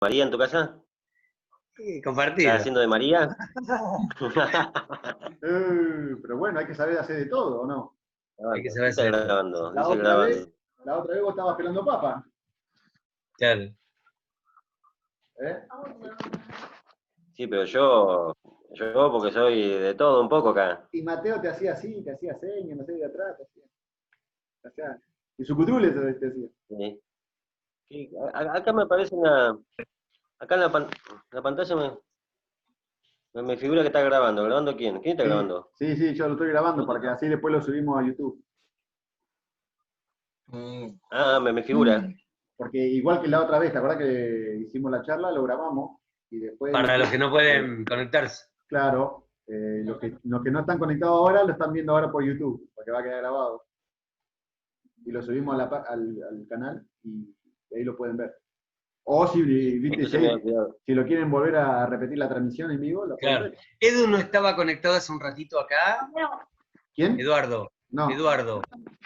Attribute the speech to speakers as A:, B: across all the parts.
A: María en tu casa?
B: Sí,
A: ¿Estás
B: compartido.
A: haciendo de María?
C: Pero bueno, hay que saber hacer de todo, ¿o no?
B: Hay que
A: ¿Qué
B: saber
A: está
B: hacer.
A: grabando?
C: La
A: Dice
C: otra
A: grabando.
C: vez vos estabas pelando papa,
B: Claro.
C: ¿eh?
A: Sí, pero yo porque soy de todo un poco acá.
C: Y Mateo te hacía así, te hacía señas, no sé, de atrás, te hacía. Y su cutule te hacía.
A: Sí. Sí, acá me aparece acá en la pantalla me figura que está grabando. ¿Grabando quién? ¿Quién está
C: Sí,
A: grabando?
C: sí, yo lo estoy grabando para que así después lo subimos a YouTube.
A: Ah, me figura.
C: Porque igual que la otra vez, ¿te acuerdas que hicimos la charla? Lo grabamos y después,
B: Para los que no pueden conectarse.
C: claro, los que no están conectados ahora lo están viendo ahora por YouTube, porque va a quedar grabado. Y lo subimos al canal y ahí lo pueden ver. O si, viste,
A: Entonces me da cuidado.
C: si lo quieren volver a repetir la transmisión en vivo, lo pueden
B: Claro.
C: ver.
B: Edu no estaba conectado hace un ratito acá.
C: ¿Quién?
B: Eduardo.
C: No,
B: Eduardo.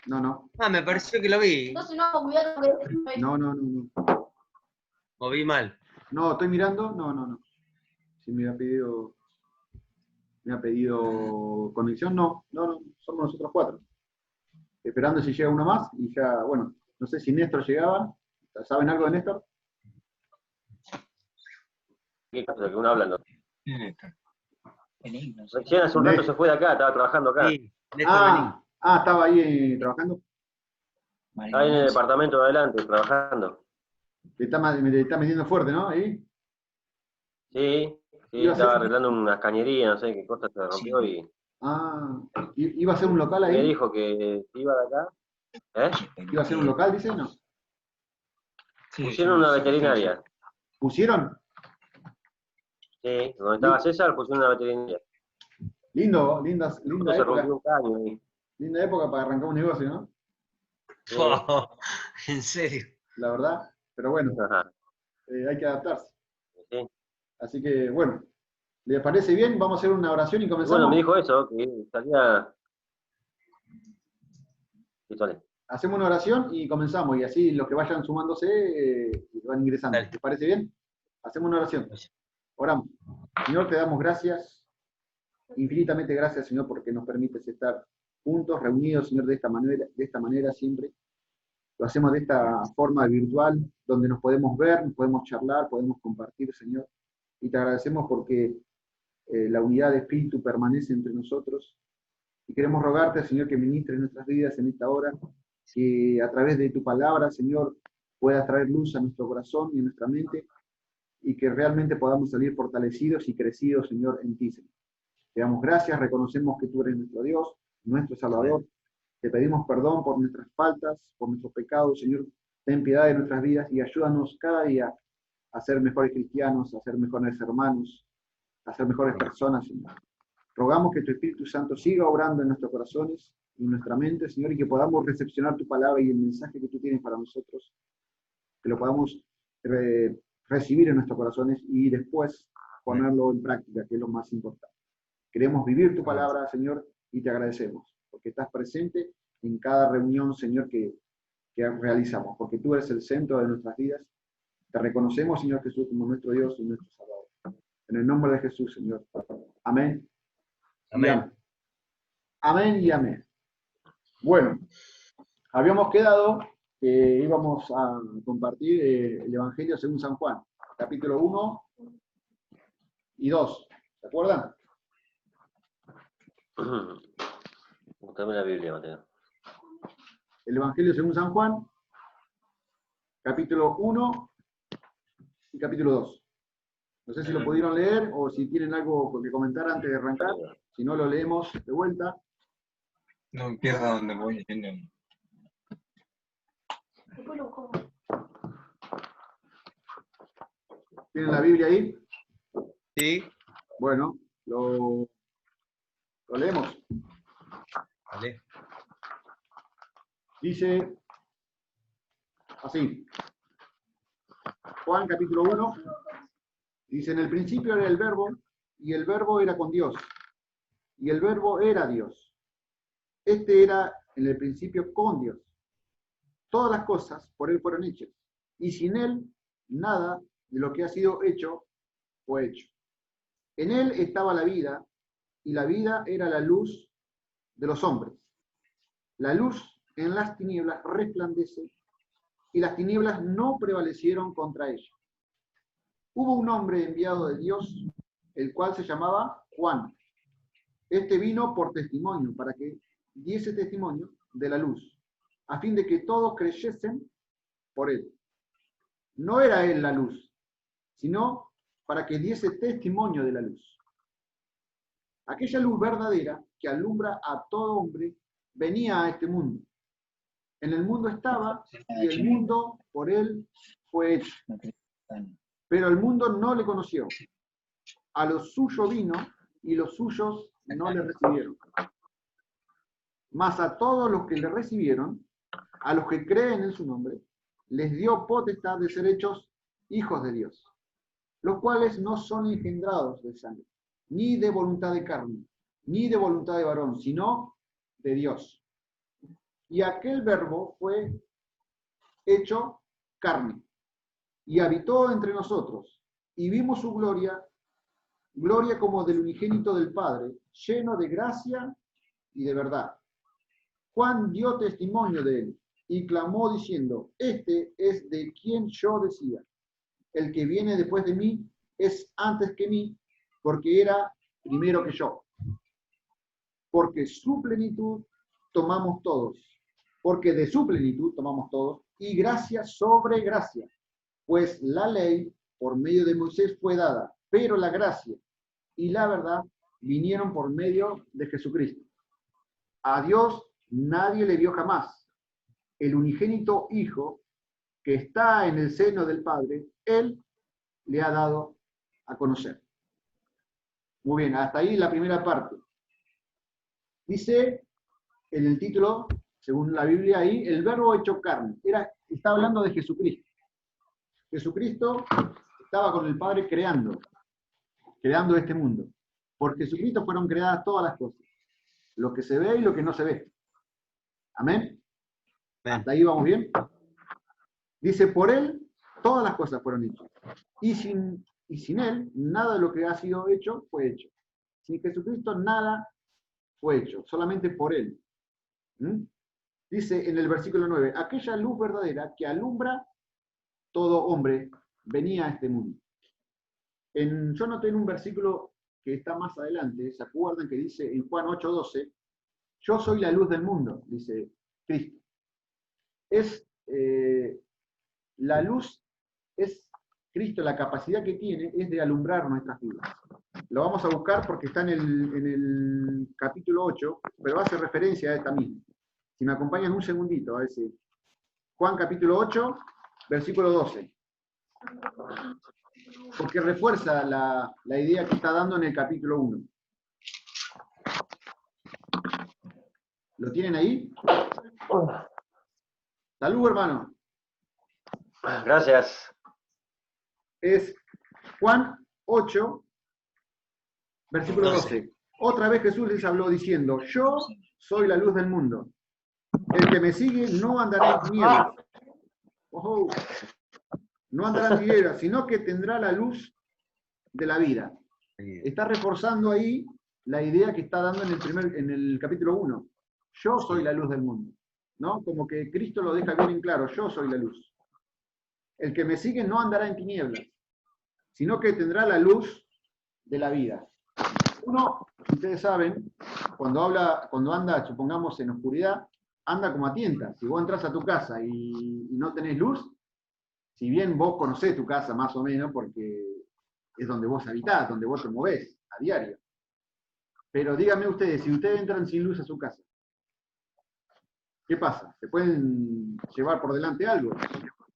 C: no.
B: Ah, me pareció que lo vi.
D: Entonces no, cuidado que
C: No.
B: O vi mal.
C: No, estoy mirando, no. Si me ha pedido conexión, no, somos nosotros cuatro. Esperando si llega uno más y ya, bueno, no sé si Néstor llegaba. ¿Saben algo de Néstor?
A: ¿Qué cosa que uno hablando?
D: Vení, no sé.
A: Recién hace un rato se fue de acá, estaba trabajando acá.
B: Sí, Néstor Benín.
C: Estaba ahí trabajando.
A: Estaba en el departamento de adelante, trabajando.
C: Me está metiendo fuerte, ¿no? Ahí.
A: Sí,
C: Iba a
A: estaba
C: ser,
A: arreglando unas cañerías, no sé qué cosa se rompió y
C: iba a ser un local
A: me
C: ahí.
A: dijo que iba de acá. ¿Eh?
C: Iba a ser un local, dice, ¿no?
A: Pusieron una veterinaria.
C: ¿Pusieron?
A: Sí, donde estaba César pusieron una veterinaria.
C: Linda
A: Justo se
C: época.
A: rompió un caño ahí.
C: Linda época para arrancar un negocio, ¿no?
A: Sí.
B: En serio.
C: La verdad. Pero bueno,
A: Ajá,
C: hay que adaptarse.
A: sí.
C: Así que, bueno, ¿les parece bien? Vamos a hacer una oración y
A: Y bueno, me
C: comenzamos.
A: dijo eso, que salía. Sí, sale.
C: Hacemos una oración y comenzamos. Y así los que vayan sumándose van ingresando.
B: Dale.
C: ¿Les parece bien? Hacemos una oración. Oramos. Señor, te damos gracias. Infinitamente gracias, Señor, porque nos permites estar juntos, reunidos, Señor, de esta manera siempre. Lo hacemos de esta forma virtual, donde nos podemos ver, podemos charlar, podemos compartir, Señor. Y te agradecemos porque la unidad de espíritu permanece entre nosotros. Y queremos rogarte, Señor, que ministres nuestras vidas en esta hora, que a través de tu palabra, Señor, puedas traer luz a nuestro corazón y a nuestra mente, y que realmente podamos salir fortalecidos y crecidos, Señor, en ti, Señor. Te damos gracias, reconocemos que tú eres nuestro Dios, nuestro Salvador. Te pedimos perdón por nuestras faltas, por nuestros pecados, Señor. Ten piedad de nuestras vidas y ayúdanos cada día a ser mejores cristianos, a ser mejores hermanos, a ser mejores personas, Señor. Rogamos que tu Espíritu Santo siga obrando en nuestros corazones y en nuestra mente, Señor, y que podamos recepcionar tu palabra y el mensaje que tú tienes para nosotros, que lo podamos recibir en nuestros corazones y después ponerlo en práctica, que es lo más importante. Queremos vivir tu palabra, Señor, y te agradecemos, porque estás presente en cada reunión, Señor, que realizamos, porque tú eres el centro de nuestras vidas. Te reconocemos, Señor Jesús, como nuestro Dios y nuestro Salvador. En el nombre de Jesús, Señor. Amén.
B: Amén.
C: Amén y amén. Bueno, habíamos quedado que íbamos a compartir el Evangelio según San Juan, capítulo 1 y 2. ¿Se acuerdan?
A: Búscame la Biblia, Mateo.
C: El Evangelio según San Juan, capítulo 1 y capítulo 2. No sé si lo pudieron leer o si tienen algo que comentar antes de arrancar. Si no, lo leemos de vuelta.
D: No empieza donde voy.
C: ¿Tienen la Biblia ahí?
B: Sí.
C: Bueno, lo leemos.
B: Vale.
C: Dice así. Juan capítulo 1. Dice, en el principio era el verbo, y el verbo era con Dios, y el verbo era Dios. Este era en el principio con Dios. Todas las cosas por él fueron hechas, y sin él nada de lo que ha sido hecho, fue hecho. En él estaba la vida, y la vida era la luz de los hombres. La luz en las tinieblas resplandece, y las tinieblas no prevalecieron contra ella. Hubo un hombre enviado de Dios, el cual se llamaba Juan. Este vino por testimonio, para que diese testimonio de la luz, a fin de que todos creyesen por él. No era él la luz, sino para que diese testimonio de la luz. Aquella luz verdadera que alumbra a todo hombre venía a este mundo. En el mundo estaba, y el mundo por él fue hecho. Pero el mundo no le conoció. A los suyos vino, y los suyos no le recibieron. Mas a todos los que le recibieron, a los que creen en su nombre, les dio potestad de ser hechos hijos de Dios, los cuales no son engendrados de sangre, ni de voluntad de carne, ni de voluntad de varón, sino de Dios. Y aquel verbo fue hecho carne, y habitó entre nosotros, y vimos su gloria, gloria como del unigénito del Padre, lleno de gracia y de verdad. Juan dio testimonio de él, y clamó diciendo, este es de quien yo decía, el que viene después de mí es antes que mí, porque era primero que yo. Porque su plenitud tomamos todos, porque de su plenitud tomamos todos, y gracia sobre gracia, pues la ley por medio de Moisés fue dada, pero la gracia y la verdad vinieron por medio de Jesucristo. A Dios nadie le vio jamás. El unigénito Hijo, que está en el seno del Padre, Él le ha dado a conocer. Muy bien, hasta ahí la primera parte. Dice en el título, según la Biblia ahí, el verbo hecho carne. Está hablando de Jesucristo. Jesucristo estaba con el Padre creando este mundo. Por Jesucristo fueron creadas todas las cosas. Lo que se ve y lo que no se ve. Amén. ¿Hasta ahí vamos bien? Dice, por Él todas las cosas fueron hechas. Y sin Él, nada de lo que ha sido hecho fue hecho. Sin Jesucristo, nada fue hecho. Solamente por Él. Dice en el versículo 9, aquella luz verdadera que alumbra todo hombre venía a este mundo. Yo noté en un versículo que está más adelante, ¿se acuerdan que dice en Juan 8:12? Yo soy la luz del mundo, dice Cristo. La luz es Cristo, la capacidad que tiene es de alumbrar nuestras vidas. Lo vamos a buscar porque está en el capítulo 8, pero hace referencia a esta misma. Si me acompañan un segundito, a ver si. Juan capítulo 8, versículo 12. Porque refuerza la idea que está dando en el capítulo 1. ¿Lo tienen ahí? Salud, hermano.
A: Gracias.
C: Es Juan 8, versículo 12. Otra vez Jesús les habló diciendo, yo soy la luz del mundo. El que me sigue no andará en tinieblas. Ojo. No andará en tinieblas, sino que tendrá la luz de la vida. Está reforzando ahí la idea que está dando en el capítulo 1. Yo soy la luz del mundo. ¿No? Como que Cristo lo deja bien en claro, yo soy la luz. El que me sigue no andará en tinieblas, sino que tendrá la luz de la vida. Uno, ustedes saben, cuando anda, supongamos, en oscuridad, anda como a tientas. Si vos entras a tu casa y no tenés luz, si bien vos conocés tu casa más o menos, porque es donde vos habitás, donde vos te movés a diario. Pero díganme ustedes, si ustedes entran sin luz a su casa, ¿qué pasa? ¿Se pueden llevar por delante algo?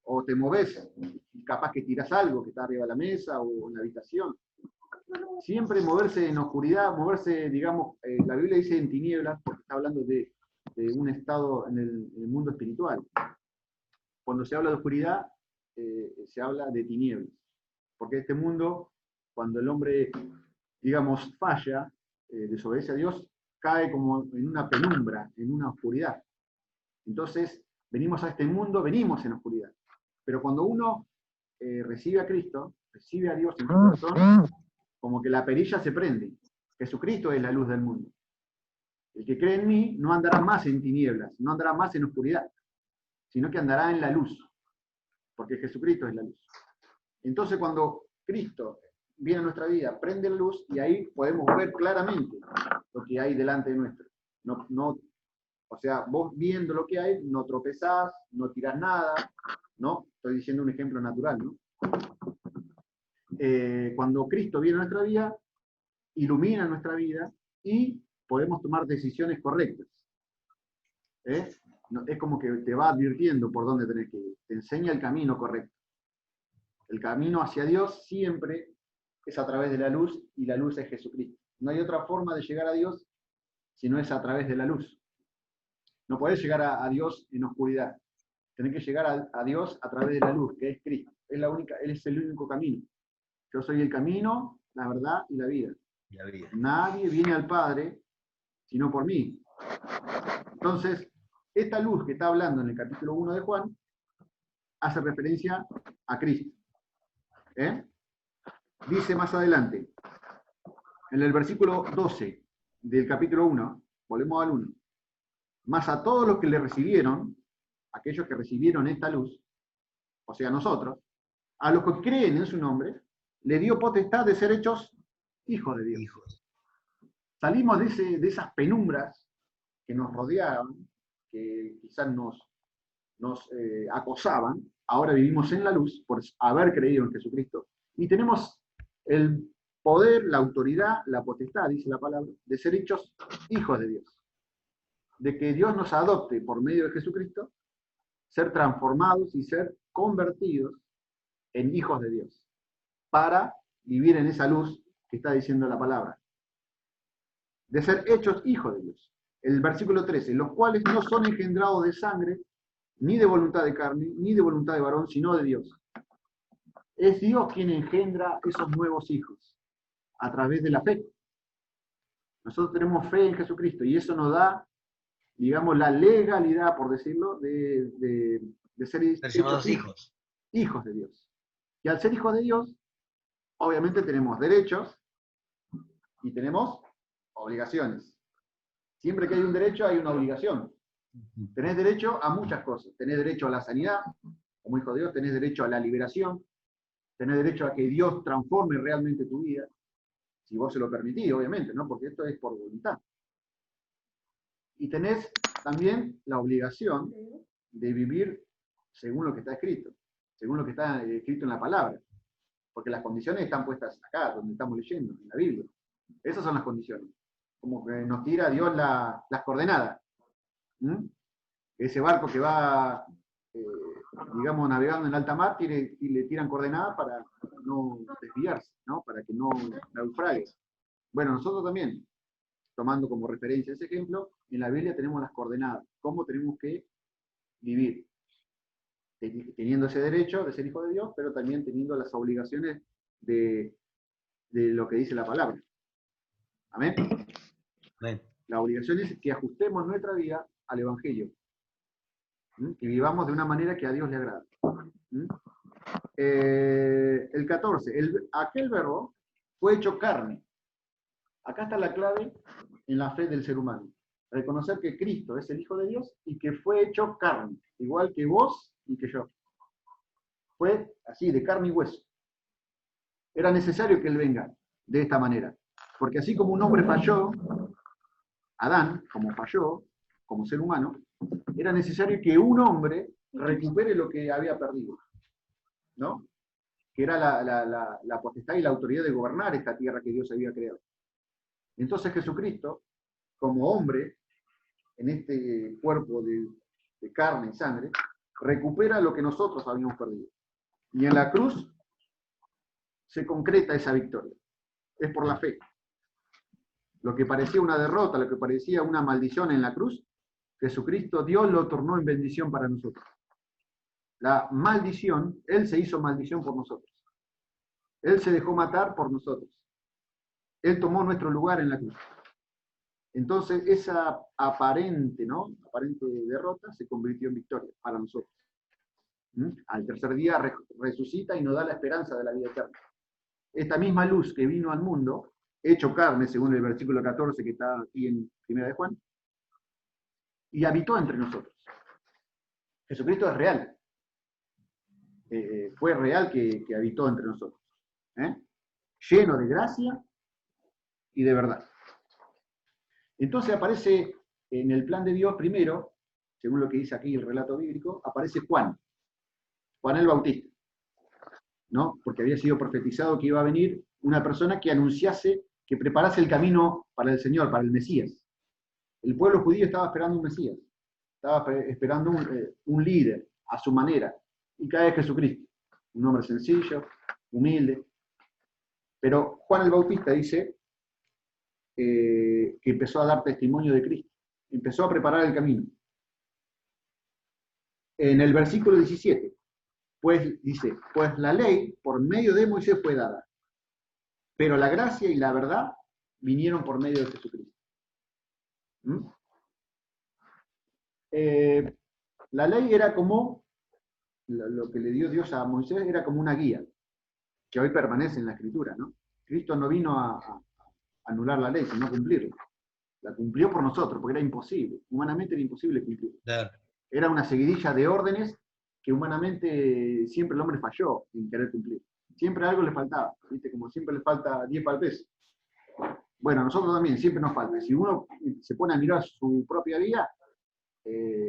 C: ¿O te movés y capaz que tirás algo que está arriba de la mesa o en la habitación? Siempre moverse en oscuridad, moverse, digamos, la Biblia dice en tinieblas, porque está hablando de un estado en el mundo espiritual. Cuando se habla de oscuridad, se habla de tinieblas. Porque este mundo, cuando el hombre, digamos, falla, desobedece a Dios, cae como en una penumbra, en una oscuridad. Entonces, venimos a este mundo, venimos en oscuridad. Pero cuando uno recibe a Cristo, recibe a Dios en su corazón, como que la perilla se prende. Jesucristo es la luz del mundo. El que cree en mí no andará más en tinieblas, no andará más en oscuridad, sino que andará en la luz, porque Jesucristo es la luz. Entonces cuando Cristo viene a nuestra vida, prende la luz y ahí podemos ver claramente lo que hay delante de nuestro. O sea, vos viendo lo que hay, no tropezás, no tirás nada, ¿no? Estoy diciendo un ejemplo natural, ¿no? Cuando Cristo viene a nuestra vida, ilumina nuestra vida y podemos tomar decisiones correctas. Es como que te va advirtiendo por dónde tenés que ir, te enseña el camino correcto. El camino hacia Dios siempre es a través de la luz, y la luz es Jesucristo. No hay otra forma de llegar a Dios si no es a través de la luz. No podés llegar a Dios en oscuridad. Tenés que llegar a Dios a través de la luz, que es Cristo. Él es el único camino. Yo soy el camino, la verdad y la vida. Nadie viene al Padre sino por mí. Entonces, esta luz que está hablando en el capítulo 1 de Juan hace referencia a Cristo. Dice más adelante, en el versículo 12 del capítulo 1, volvemos al 1, más a todos los que le recibieron, aquellos que recibieron esta luz, o sea, nosotros, a los que creen en su nombre, le dio potestad de ser hechos hijos de Dios. Salimos de esas penumbras que nos rodeaban, que quizás nos acosaban. Ahora vivimos en la luz por haber creído en Jesucristo, y tenemos el poder, la autoridad, la potestad, dice la palabra, de ser hechos hijos de Dios. De que Dios nos adopte por medio de Jesucristo, ser transformados y ser convertidos en hijos de Dios, para vivir en esa luz que está diciendo la palabra. De ser hechos hijos de Dios. El versículo 13, los cuales no son engendrados de sangre, ni de voluntad de carne, ni de voluntad de varón, sino de Dios. Es Dios quien engendra esos nuevos hijos, a través de la fe. Nosotros tenemos fe en Jesucristo, y eso nos da, digamos, la legalidad, por decirlo, de ser hijos de Dios. Y al ser hijos de Dios, obviamente tenemos derechos y tenemos obligaciones. Siempre que hay un derecho, hay una obligación. Tenés derecho a muchas cosas. Tenés derecho a la sanidad, como hijo de Dios, tenés derecho a la liberación, tenés derecho a que Dios transforme realmente tu vida, si vos se lo permitís, obviamente, ¿no? Porque esto es por voluntad. Y tenés también la obligación de vivir según lo que está escrito, según lo que está escrito en la palabra. Porque las condiciones están puestas acá, donde estamos leyendo, en la Biblia. Esas son las condiciones. Como que nos tira Dios las coordenadas. Ese barco que va, digamos, navegando en alta mar, y le tiran coordenadas para no desviarse, ¿no? Para que no naufrague. Bueno, nosotros también, tomando como referencia ese ejemplo, en la Biblia tenemos las coordenadas, cómo tenemos que vivir, teniendo ese derecho de ser hijo de Dios, pero también teniendo las obligaciones de lo que dice la palabra. Amén.
B: Amén.
C: La obligación es que ajustemos nuestra vida al Evangelio, que vivamos de una manera que a Dios le agrada. El 14, aquel verbo fue hecho carne. Acá está la clave en la fe del ser humano. Reconocer que Cristo es el Hijo de Dios y que fue hecho carne, igual que vos y que yo. Fue así, de carne y hueso. Era necesario que Él venga de esta manera. Porque así como un hombre falló, Adán, como falló, como ser humano, era necesario que un hombre recupere lo que había perdido, ¿no? Que era la potestad y la autoridad de gobernar esta tierra que Dios había creado. Entonces Jesucristo, como hombre, en este cuerpo de carne y sangre, recupera lo que nosotros habíamos perdido. Y en la cruz se concreta esa victoria. Es por la fe. Lo que parecía una derrota, lo que parecía una maldición en la cruz, Jesucristo, Dios lo tornó en bendición para nosotros. La maldición, Él se hizo maldición por nosotros. Él se dejó matar por nosotros. Él tomó nuestro lugar en la cruz. Entonces, esa aparente derrota se convirtió en victoria para nosotros. Al tercer día resucita y nos da la esperanza de la vida eterna. Esta misma luz que vino al mundo, hecho carne, según el versículo 14 que está aquí en 1 de Juan, y habitó entre nosotros. Jesucristo es real. Fue real que habitó entre nosotros. Lleno de gracia y de verdad. Entonces aparece en el plan de Dios primero, según lo que dice aquí el relato bíblico, aparece Juan el Bautista, ¿no? Porque había sido profetizado que iba a venir una persona que anunciase, que preparase el camino para el Señor, para el Mesías. El pueblo judío estaba esperando un Mesías, estaba esperando un líder a su manera, y cae Jesucristo, un hombre sencillo, humilde. Pero Juan el Bautista dice que empezó a dar testimonio de Cristo, empezó a preparar el camino. En el versículo 17, pues dice, pues la ley por medio de Moisés fue dada, pero la gracia y la verdad vinieron por medio de Jesucristo. La ley era como, lo que le dio Dios a Moisés era como una guía, que hoy permanece en la Escritura, ¿no? Cristo no vino a anular la ley, sino a cumplirla. La cumplió por nosotros, porque era imposible, humanamente era imposible cumplirla.
B: Claro.
C: Era una seguidilla de órdenes que humanamente siempre el hombre falló en querer cumplir. Siempre algo le faltaba, ¿viste? Como siempre le falta 10 para el peso. Bueno, a nosotros también siempre nos falta. Si uno se pone a mirar su propia vida,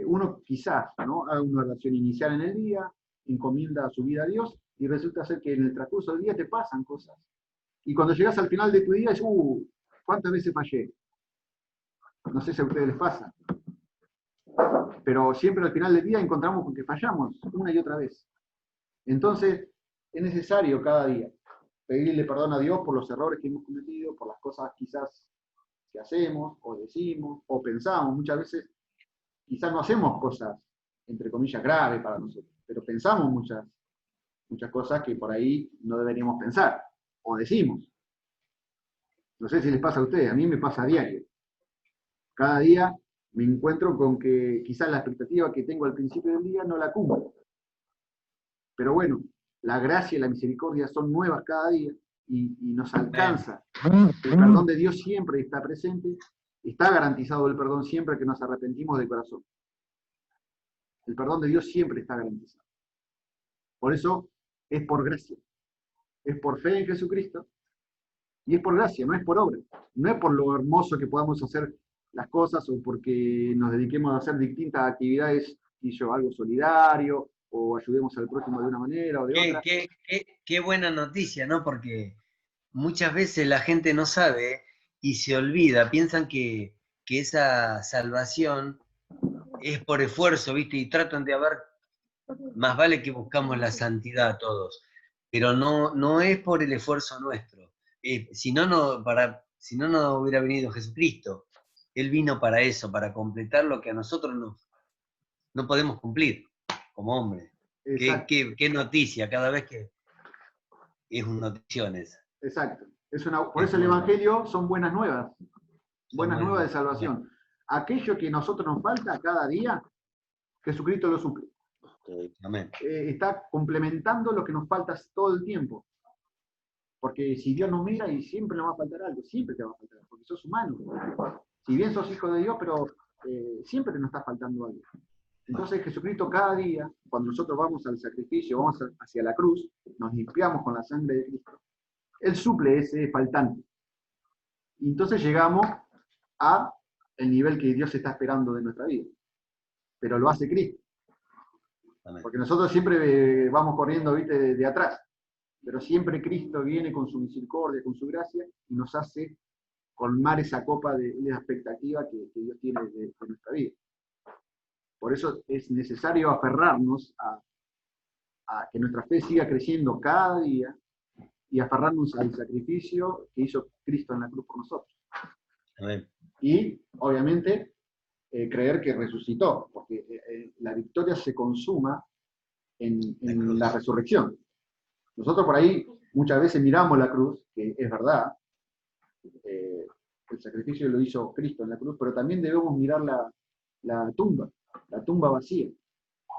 C: uno quizás, ¿no?, haga una oración inicial en el día, encomienda su vida a Dios, y resulta ser que en el transcurso del día te pasan cosas. Y cuando llegas al final de tu día, es, ¿cuántas veces fallé? No sé si a ustedes les pasa. Pero siempre al final del día encontramos con que fallamos una y otra vez. Entonces, es necesario cada día pedirle perdón a Dios por los errores que hemos cometido, por las cosas quizás que hacemos, o decimos, o pensamos. Muchas veces quizás no hacemos cosas, entre comillas, graves para nosotros, pero pensamos muchas cosas que por ahí no deberíamos pensar, o decimos. No sé si les pasa a ustedes, a mí me pasa a diario. Cada día me encuentro con que quizás la expectativa que tengo al principio del día no la cumplo. Pero bueno, la gracia y la misericordia son nuevas cada día y nos alcanza. El perdón de Dios siempre está presente, está garantizado el perdón siempre que nos arrepentimos de corazón. El perdón de Dios siempre está garantizado. Por eso es por gracia, es por fe en Jesucristo y es por gracia, no es por obra. No es por lo hermoso que podamos hacer las cosas o porque nos dediquemos a hacer distintas actividades, y yo algo solidario, o ayudemos al prójimo de una manera o de otra.
B: Qué buena noticia, ¿no? Porque muchas veces la gente no sabe y se olvida, piensan que esa salvación es por esfuerzo, ¿viste? Y tratan de haber, más vale que buscamos la santidad todos, pero no es por el esfuerzo nuestro. Si no, no hubiera venido Jesucristo. Él vino para eso, para completar lo que a nosotros no podemos cumplir como hombres. Qué noticia, cada vez que es una notición esa.
C: Exacto. Por eso el Evangelio son buenas nuevas. Buenas nuevas de salvación. Aquello que a nosotros nos falta cada día, Jesucristo lo suple.
B: Amén.
C: Está complementando lo que nos falta todo el tiempo. Porque si Dios nos mira y siempre nos va a faltar algo, siempre te va a faltar, porque sos humano. Si bien sos hijo de Dios, pero siempre te nos está faltando algo. Entonces Jesucristo cada día, cuando nosotros vamos al sacrificio, vamos hacia la cruz, nos limpiamos con la sangre de Cristo, Él suple ese faltante. Y entonces llegamos a el nivel que Dios está esperando de nuestra vida. Pero lo hace Cristo. Porque nosotros siempre vamos corriendo, ¿viste?, de atrás. Pero siempre Cristo viene con su misericordia, con su gracia, y nos hace colmar esa copa de expectativa que Dios tiene de nuestra vida. Por eso es necesario aferrarnos a que nuestra fe siga creciendo cada día y aferrarnos al sacrificio que hizo Cristo en la cruz por nosotros.
B: Amén.
C: Y, obviamente, creer que resucitó, porque la victoria se consuma en la resurrección. Nosotros por ahí muchas veces miramos la cruz, que es verdad, el sacrificio lo hizo Cristo en la cruz, pero también debemos mirar la tumba vacía.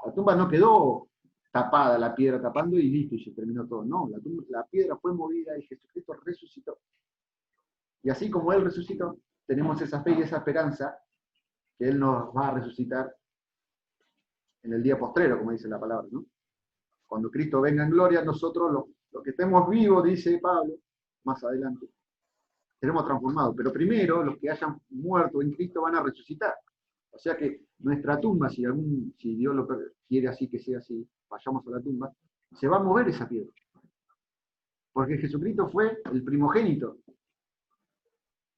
C: La tumba no quedó tapada, la piedra tapando y listo, y se terminó todo. No, la piedra fue movida y Jesucristo resucitó. Y así como Él resucitó, tenemos esa fe y esa esperanza que Él nos va a resucitar en el día postrero, como dice la palabra, ¿no? Cuando Cristo venga en gloria, nosotros, los que estemos vivos, dice Pablo, más adelante, seremos transformados. Pero primero, los que hayan muerto en Cristo van a resucitar. O sea que nuestra tumba, si Dios lo quiere así, que sea así, vayamos a la tumba, se va a mover esa piedra. Porque Jesucristo fue el primogénito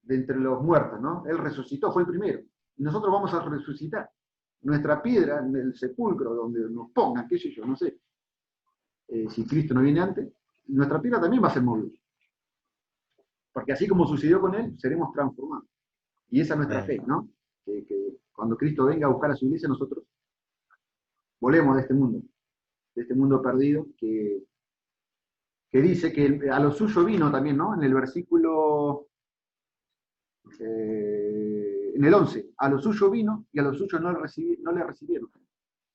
C: de entre los muertos, ¿no? Él resucitó, fue el primero. Y nosotros vamos a resucitar. Nuestra piedra en el sepulcro, donde nos pongan, qué sé yo, no sé, si Cristo no viene antes, nuestra piedra también va a ser movida. Porque así como sucedió con Él, seremos transformados. Y esa es nuestra fe, ¿no? Que cuando Cristo venga a buscar a su iglesia, nosotros volemos de este mundo perdido, que dice que a lo suyo vino también, ¿no? En el versículo, en el 11, a lo suyo vino y a lo suyo no le recibieron.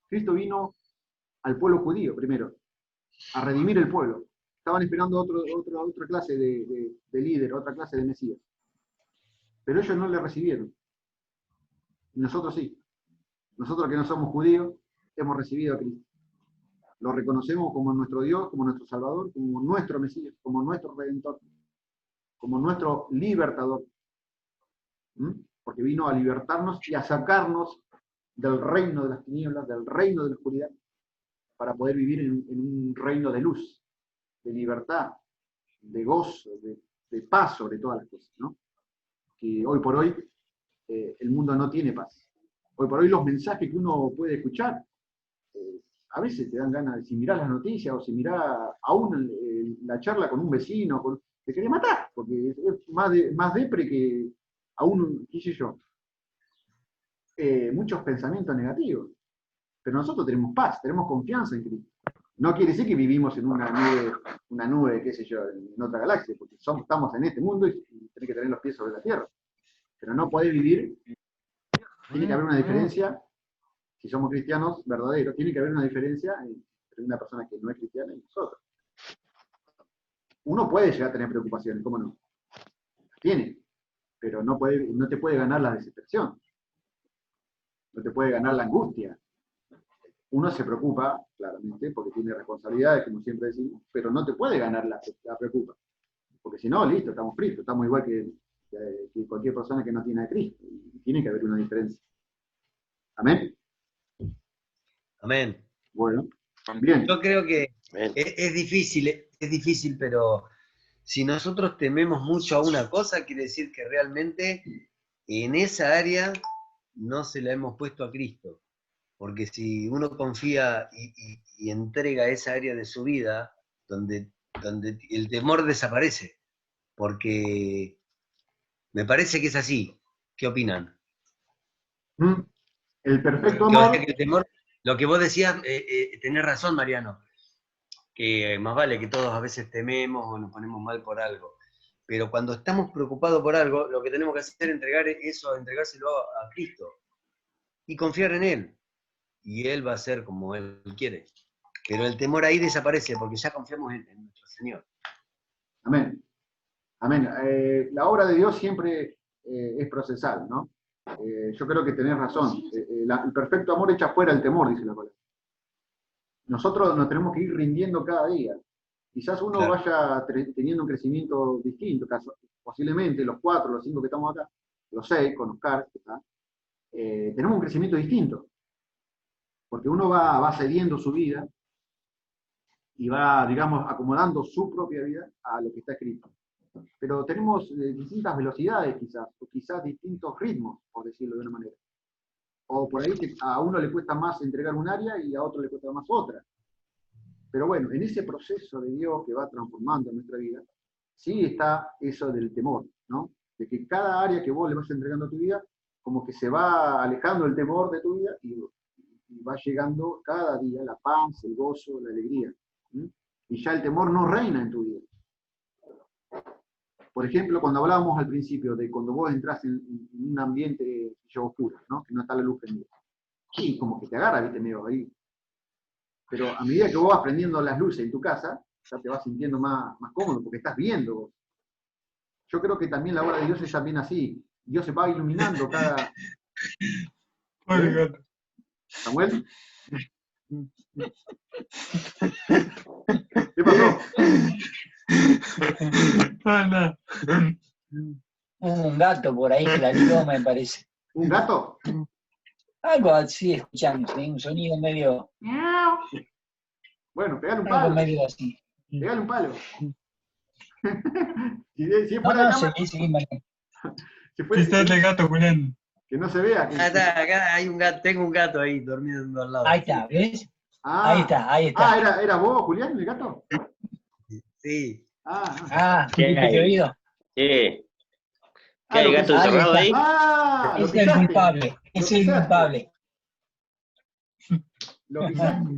C: Cristo vino al pueblo judío primero, a redimir el pueblo. Estaban esperando otra clase de líder, otra clase de Mesías. Pero ellos no le recibieron. Y nosotros sí. Nosotros que no somos judíos, hemos recibido a Cristo. Lo reconocemos como nuestro Dios, como nuestro Salvador, como nuestro Mesías, como nuestro Redentor, como nuestro libertador. Porque vino a libertarnos y a sacarnos del reino de las tinieblas, del reino de la oscuridad, para poder vivir en un reino de luz, de libertad, de gozo, de paz sobre todas las cosas, ¿no? Que hoy por hoy el mundo no tiene paz. Hoy por hoy los mensajes que uno puede escuchar, a veces te dan ganas de, si mirás las noticias o si mirás aún la charla con un vecino, te querés matar, porque es más depre que aún, qué sé yo, muchos pensamientos negativos. Pero nosotros tenemos paz, tenemos confianza en Cristo. No quiere decir que vivimos en una nube, qué sé yo, en otra galaxia, porque estamos en este mundo y tenés que tener los pies sobre la tierra. Pero no podés vivir, tiene que haber una diferencia, si somos cristianos verdaderos, tiene que haber una diferencia entre una persona que no es cristiana y nosotros. Uno puede llegar a tener preocupaciones, ¿cómo no? Tiene, pero no te puede ganar la desesperación, no te puede ganar la angustia. Uno se preocupa, claramente, porque tiene responsabilidades, como siempre decimos, pero no te puede ganar la preocupa. Porque si no, listo, estamos fritos, estamos igual que cualquier persona que no tiene a Cristo. Y tiene que haber una diferencia. ¿Amén?
B: Amén.
C: Bueno, bien.
B: Yo creo que es difícil, pero si nosotros tememos mucho a una cosa, quiere decir que realmente en esa área no se la hemos puesto a Cristo. Porque si uno confía y entrega esa área de su vida, donde el temor desaparece, porque me parece que es así. ¿Qué opinan?
C: El perfecto amor.
B: Que el temor, lo que vos decías, tenés razón, Mariano, que más vale que todos a veces tememos o nos ponemos mal por algo. Pero cuando estamos preocupados por algo, lo que tenemos que hacer es entregárselo a Cristo y confiar en Él. Y Él va a hacer como Él quiere. Pero el temor ahí desaparece porque ya confiamos en nuestro Señor.
C: Amén. Amén. La obra de Dios siempre es procesal, ¿no? Yo creo que tenés razón. El perfecto amor echa fuera el temor, dice la palabra. Nosotros nos tenemos que ir rindiendo cada día. Quizás uno vaya teniendo un crecimiento distinto, posiblemente los 4, los 5 que estamos acá, los 6 con Oscar, tenemos un crecimiento distinto. Porque uno va cediendo su vida y va, digamos, acomodando su propia vida a lo que está escrito. Pero tenemos distintas velocidades quizás, o quizás distintos ritmos, por decirlo de una manera. O por ahí a uno le cuesta más entregar un área y a otro le cuesta más otra. Pero bueno, en ese proceso de Dios que va transformando nuestra vida, sí está eso del temor, ¿no? De que cada área que vos le vas entregando a tu vida, como que se va alejando el temor de tu vida y va llegando cada día la paz, el gozo, la alegría. Y ya el temor no reina en tu vida. Por ejemplo, cuando hablábamos al principio de cuando vos entras en un ambiente oscuro, ¿no? Que no está la luz prendida. Y como que te agarra, viste, medio ahí. Pero a medida que vos vas prendiendo las luces en tu casa, ya te vas sintiendo más cómodo, porque estás viendo vos. Yo creo que también la obra de Dios es también así. Dios se va iluminando cada...
D: Pobre
C: ¿Eh?
D: gato.
C: ¿Samuel? ¿Qué pasó?
D: No.
E: Hubo un gato por ahí que la lió, me parece.
C: ¿Un gato?
E: Algo así escuchamos, ¿sí? Un sonido medio,
C: Bueno, pegale un
E: algo
C: palo.
E: medio así.
C: Pegale un palo. si es
E: No,
C: fuera de
E: no,
C: cámara,
E: seguí, Mariano.
C: si fuera-
D: Quizás de gato, Julián.
C: que no se vea.
B: Ah, está, acá hay un gato, tengo un gato ahí durmiendo al lado.
E: Ahí está, ¿ves?
C: Ah,
E: Ahí está, ahí está.
C: ¿era vos, Julián, el gato?
B: Sí.
A: ¿Qué
E: ¿viste
A: hay?
E: qué oído?
A: ¿Qué
C: Ah,
A: hay,
C: lo
A: gato
C: pisaste.
A: encerrado ahí?
C: Ah, lo
E: Es el
C: pisaste.
E: culpable, es el
C: pisaste.
E: culpable.
C: Lo pisaste.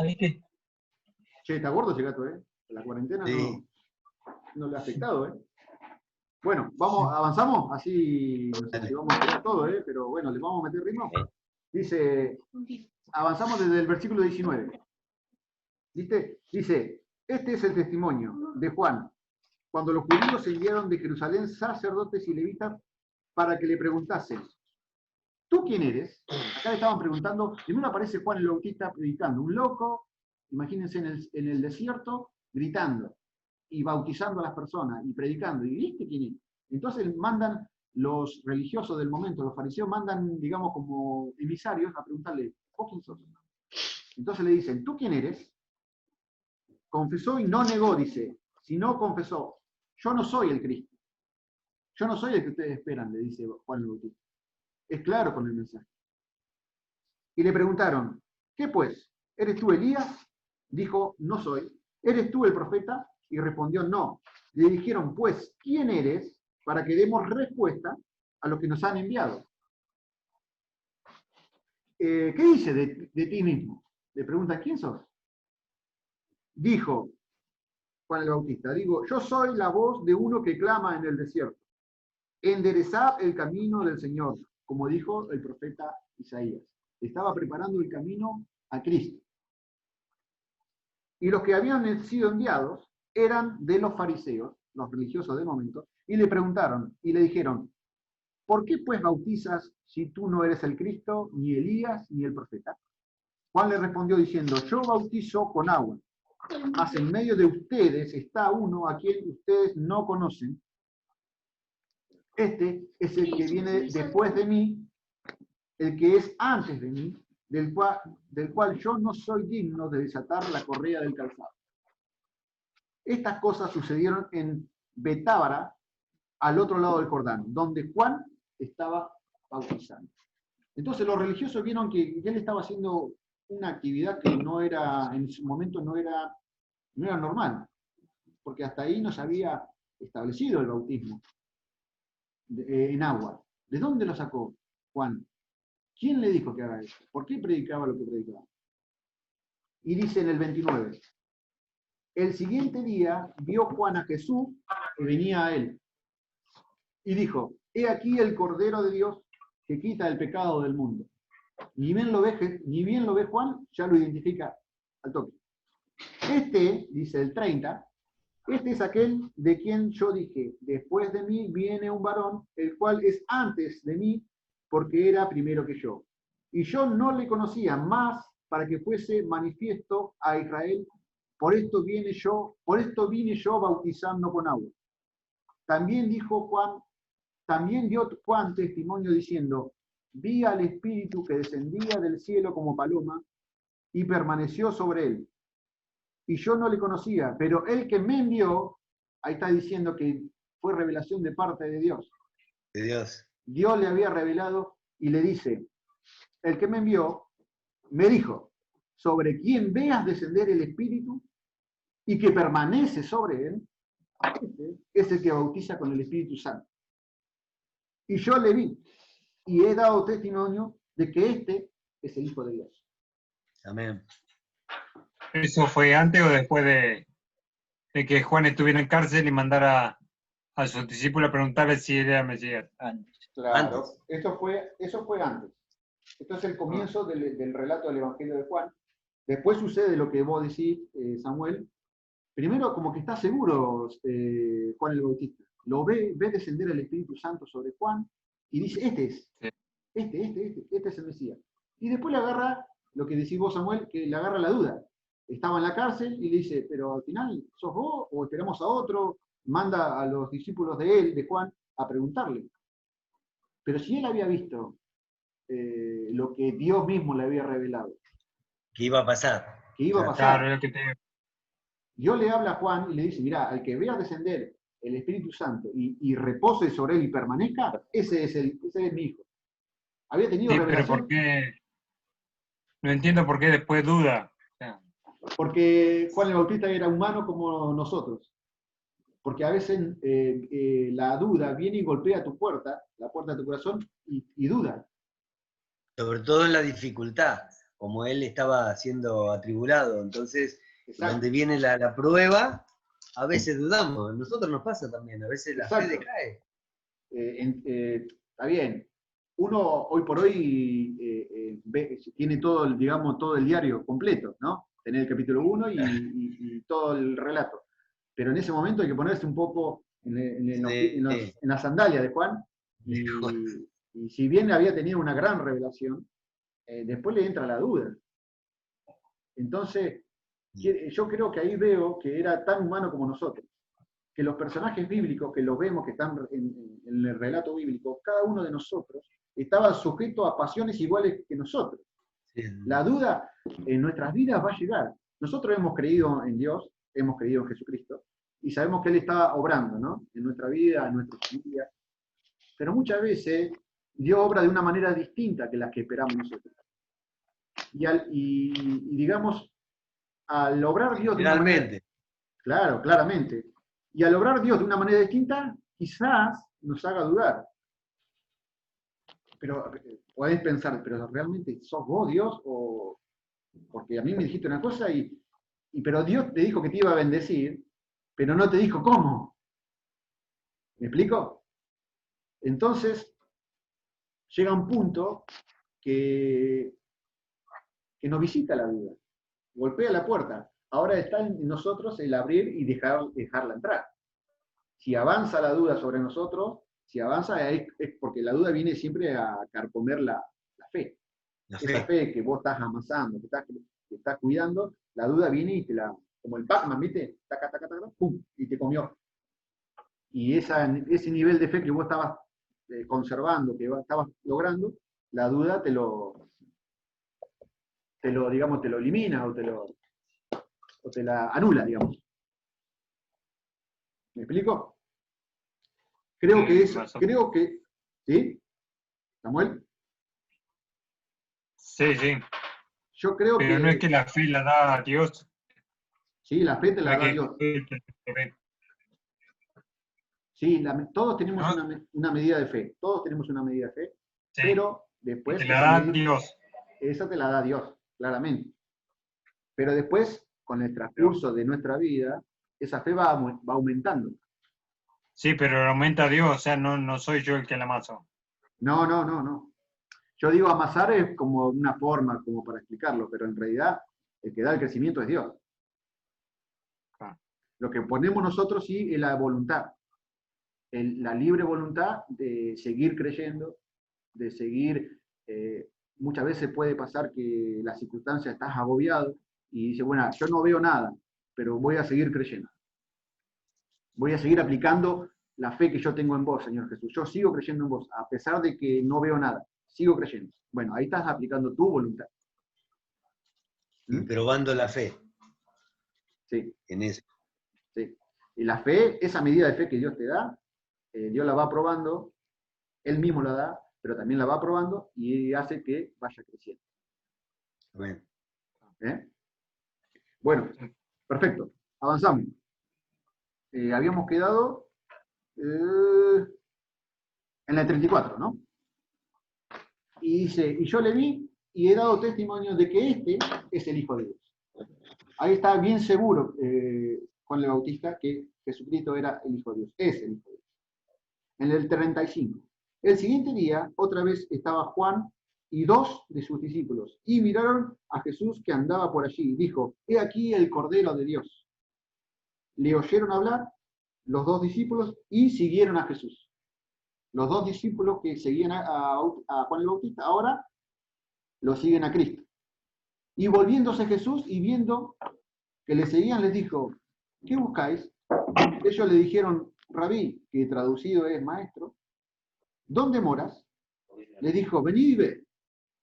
E: ¿Viste?
C: Che, está gordo ese gato, ¿eh? La cuarentena
B: Sí.
C: no le ha afectado, ¿eh? Bueno, avanzamos, así no sé si vamos a tirar todo, ¿eh? Pero bueno, le vamos a meter ritmo. Dice, avanzamos desde el versículo 19. ¿Viste? Dice, este es el testimonio de Juan, cuando los judíos enviaron de Jerusalén sacerdotes y levitas para que le preguntasen, ¿tú quién eres? Acá le estaban preguntando, primero aparece Juan el Bautista predicando, un loco, imagínense en el desierto, gritando y bautizando a las personas y predicando. ¿Y viste quién es? Entonces mandan los religiosos del momento, los fariseos mandan, digamos, como emisarios a preguntarle, ¿vos quién sos? Entonces le dicen, ¿tú quién eres? Confesó y no negó, dice, sino confesó, yo no soy el Cristo. Yo no soy el que ustedes esperan, le dice Juan el Bautista. Es claro con el mensaje. Y le preguntaron, ¿qué pues? ¿Eres tú Elías? Dijo, no soy. ¿Eres tú el profeta? Y respondió, no. Le dijeron, pues, ¿quién eres? Para que demos respuesta a los que nos han enviado. ¿Qué dice de ti mismo? Le preguntan, ¿quién sos? Dijo Juan el Bautista, digo, yo soy la voz de uno que clama en el desierto. Enderezad el camino del Señor, como dijo el profeta Isaías. Estaba preparando el camino a Cristo. Y los que habían sido enviados eran de los fariseos, los religiosos del momento, y le preguntaron, y le dijeron, ¿por qué pues bautizas si tú no eres el Cristo, ni Elías, ni el profeta? Juan le respondió diciendo, yo bautizo con agua, mas en medio de ustedes está uno a quien ustedes no conocen. Este es el que viene después de mí, el que es antes de mí, del cual yo no soy digno de desatar la correa del calzado. Estas cosas sucedieron en Betábara, al otro lado del Jordán, donde Juan estaba bautizando. Entonces los religiosos vieron que él estaba haciendo una actividad que no era, en su momento no era normal, porque hasta ahí no se había establecido el bautismo en agua. ¿De dónde lo sacó Juan? ¿Quién le dijo que haga eso? ¿Por qué predicaba lo que predicaba? Y dice en el 29, el siguiente día vio Juan a Jesús que venía a él y dijo, he aquí el Cordero de Dios que quita el pecado del mundo. Ni bien lo ve Juan, ya lo identifica al toque. Este, dice el 30, este es aquel de quien yo dije, después de mí viene un varón, el cual es antes de mí, porque era primero que yo. Y yo no le conocía más para que fuese manifiesto a Israel. Por esto vine yo bautizando con agua. También dio Juan testimonio diciendo, vi al Espíritu que descendía del cielo como paloma y permaneció sobre él. Y yo no le conocía, pero el que me envió, ahí está diciendo que fue revelación de parte de Dios.
B: De Dios.
C: Dios le había revelado y le dice, el que me envió, me dijo, sobre quien veas descender el Espíritu y que permanece sobre él, este es el que bautiza con el Espíritu Santo. Y yo le vi y he dado testimonio de que este es el Hijo de Dios.
B: Amén.
D: ¿Eso fue antes o después de que Juan estuviera en cárcel y mandara a sus discípulos a preguntarle si era Mesías?
C: Claro,
B: Antes.
C: eso fue antes. Esto es el comienzo del relato del Evangelio de Juan. Después sucede lo que vos decís, Samuel. Primero, como que está seguro Juan el Bautista. Lo ve descender el Espíritu Santo sobre Juan y dice, este es, este es el Mesías. Y después le agarra, lo que decís vos, Samuel, que le agarra la duda. Estaba en la cárcel y le dice, pero al final, ¿sos vos o esperamos a otro? Manda a los discípulos de él, de Juan, a preguntarle. Pero si él había visto lo que Dios mismo le había revelado,
B: ¿Qué iba a pasar?
C: que iba a pasar,
D: Claro, es lo que te digo.
C: Dios le habla a Juan y le dice, mirá, al que vea descender el Espíritu Santo y repose sobre él y permanezca, ese es mi hijo. Había tenido
D: Sí, pero
C: revelación.
D: ¿por qué? No entiendo por qué después duda. O sea,
C: Porque Juan el Bautista era humano como nosotros. Porque a veces la duda viene y golpea tu puerta, la puerta de tu corazón, y duda.
B: Sobre todo en la dificultad, como él estaba siendo atribulado. Entonces,
C: Exacto.
B: donde viene la prueba, a veces dudamos. A nosotros nos pasa también, a veces la
C: Exacto.
B: fe decae.
C: Está bien. Uno hoy por hoy tiene todo, digamos, todo el diario completo, ¿no? Tener el capítulo 1 y todo el relato. Pero en ese momento hay que ponerse un poco en las sandalias de Juan. Y si bien había tenido una gran revelación, después le entra la duda. Entonces, yo creo que ahí veo que era tan humano como nosotros. Que los personajes bíblicos que los vemos que están en el relato bíblico, cada uno de nosotros estaba sujeto a pasiones iguales que nosotros.
B: Sí.
C: La duda en nuestras vidas va a llegar. Nosotros hemos creído en Dios, hemos creído en Jesucristo, y sabemos que Él está obrando, ¿no? En nuestra vida, en nuestra familia. Pero muchas veces Dios obra de una manera distinta que la que esperamos nosotros. Y digamos, al obrar Dios de una manera...
B: Realmente.
C: Claro, claramente. Y al obrar Dios de una manera distinta, quizás nos haga dudar. Pero podés pensar, ¿pero realmente sos vos Dios? O porque a mí me dijiste una cosa pero Dios te dijo que te iba a bendecir, pero no te dijo cómo. ¿Me explico? Entonces, llega un punto que nos visita la duda, golpea la puerta. Ahora está en nosotros el abrir y dejarla entrar. Si avanza la duda sobre nosotros, si avanza es porque la duda viene siempre a carcomer la fe. Esa fe que vos estás amasando, que estás cuidando, la duda viene y te la, como el Pac-Man, ¿viste? Taca, taca, taca, pum, y te comió. Y ese nivel de fe que vos estabas conservando, que estabas logrando, la duda te lo digamos, te lo elimina o te la anula, digamos. ¿Me explico? Creo que, ¿sí? ¿Samuel?
D: sí, sí.
C: Yo creo
D: Pero no es que la fe la da Dios.
C: Sí, la fe te la
D: No
C: da
D: es
C: Dios.
D: que-
C: Sí, todos tenemos una medida de fe. Todos tenemos una medida de fe.
D: Sí.
C: Pero después...
D: Te la da Dios.
C: Esa te la da Dios, claramente. Pero después, con el transcurso de nuestra vida, esa fe va aumentando.
D: Sí, pero aumenta Dios, o sea, no soy yo el que la amaso.
C: No. Yo digo amasar es como una forma, como para explicarlo, pero en realidad el que da el crecimiento es Dios.
D: Ah.
C: Lo que ponemos nosotros sí es la voluntad. La libre voluntad de seguir creyendo, de seguir... muchas veces puede pasar que las circunstancias estás agobiado y dices, bueno, yo no veo nada, pero voy a seguir creyendo. Voy a seguir aplicando la fe que yo tengo en vos, Señor Jesús. Yo sigo creyendo en vos, a pesar de que no veo nada. Sigo creyendo. Bueno, ahí estás aplicando tu voluntad.
B: Y probando la fe.
C: Sí.
B: En eso.
C: Sí. Y la fe, esa medida de fe que Dios te da, Dios la va probando, Él mismo la da, pero también la va probando y hace que vaya creciendo.
B: Bueno.
C: Bueno, perfecto. Avanzamos. Habíamos quedado en la 34, ¿no? Y dice, y yo le vi y he dado testimonio de que este es el Hijo de Dios. Ahí está bien seguro Juan el Bautista que Jesucristo era el Hijo de Dios, es el Hijo de Dios. En el 35. El siguiente día, otra vez estaba Juan y 2 de sus discípulos, y miraron a Jesús que andaba por allí, y dijo, he aquí el Cordero de Dios. Le oyeron hablar los 2 discípulos y siguieron a Jesús. Los 2 discípulos que seguían a Juan el Bautista, ahora lo siguen a Cristo. Y volviéndose Jesús y viendo que le seguían, les dijo, ¿qué buscáis? Ellos le dijeron, Rabí, que traducido es maestro, ¿dónde moras? Les dijo, venid y ved.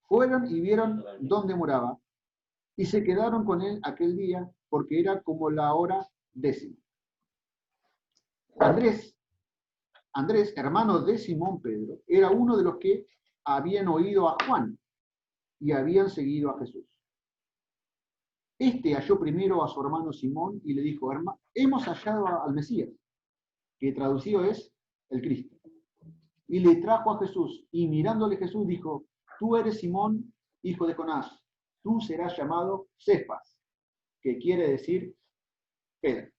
C: Fueron y vieron dónde moraba, y se quedaron con él aquel día, porque era como la hora 10. Andrés, hermano de Simón Pedro, era uno de los que habían oído a Juan y habían seguido a Jesús. Este halló primero a su hermano Simón y le dijo, hemos hallado al Mesías, que traducido es el Cristo. Y le trajo a Jesús, y mirándole Jesús dijo, tú eres Simón, hijo de Jonás, tú serás llamado Cefas, que quiere decir Pedro.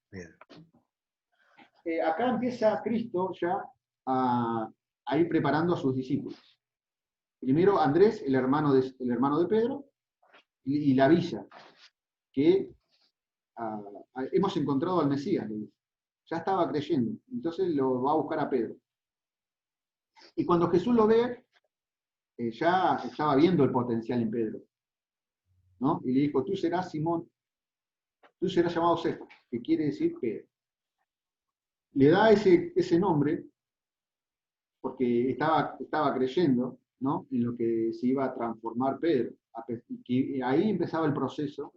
C: Acá empieza Cristo ya a ir preparando a sus discípulos. Primero Andrés, el hermano de Pedro, y le avisa que hemos encontrado al Mesías, le dice. Ya estaba creyendo, entonces lo va a buscar a Pedro. Y cuando Jesús lo ve, ya estaba viendo el potencial en Pedro, ¿no? Y le dijo, tú serás Simón, tú serás llamado Cefas, que quiere decir Pedro. Le da ese nombre porque estaba creyendo, ¿no?, en lo que se iba a transformar Pedro. Y ahí empezaba el proceso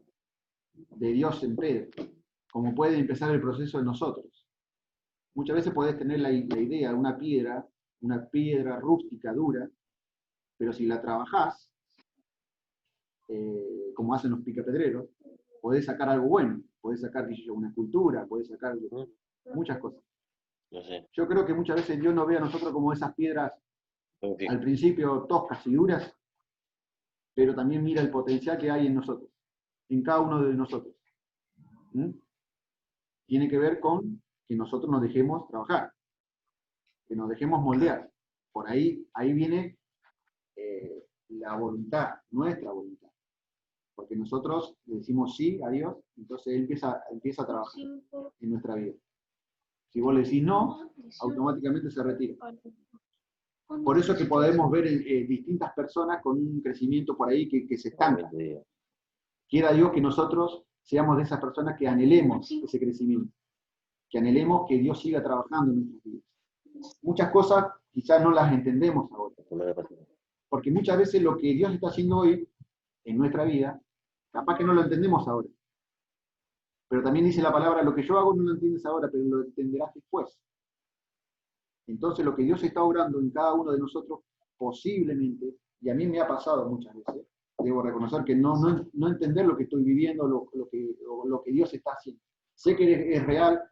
C: de Dios en Pedro, como puede empezar el proceso en nosotros. Muchas veces podés tener la idea de una piedra rústica, dura, pero si la trabajás, como hacen los picapedreros, podés sacar algo bueno, podés sacar una escultura, podés sacar muchas cosas.
A: No sé.
C: Yo creo que muchas veces Dios nos ve a nosotros como esas piedras al principio toscas y duras, pero también mira el potencial que hay en nosotros, en cada uno de nosotros. Tiene que ver con que nosotros nos dejemos trabajar, que nos dejemos moldear. Por ahí viene la voluntad, nuestra voluntad. Porque nosotros le decimos sí a Dios, entonces Él empieza a trabajar en nuestra vida. Si vos le decís no, automáticamente se retira. Por eso es que podemos ver distintas personas con un crecimiento por ahí que se estanca. Quiera Dios que nosotros seamos de esas personas que anhelemos ese crecimiento, que anhelemos que Dios siga trabajando en nuestras vidas. Muchas cosas quizás no las entendemos ahora, porque muchas veces lo que Dios está haciendo hoy en nuestra vida, capaz que no lo entendemos ahora. Pero también dice la palabra, lo que yo hago no lo entiendes ahora, pero lo entenderás después. Entonces lo que Dios está obrando en cada uno de nosotros, posiblemente, y a mí me ha pasado muchas veces, debo reconocer que no entender lo que estoy viviendo, lo que Dios está haciendo. Sé que es real,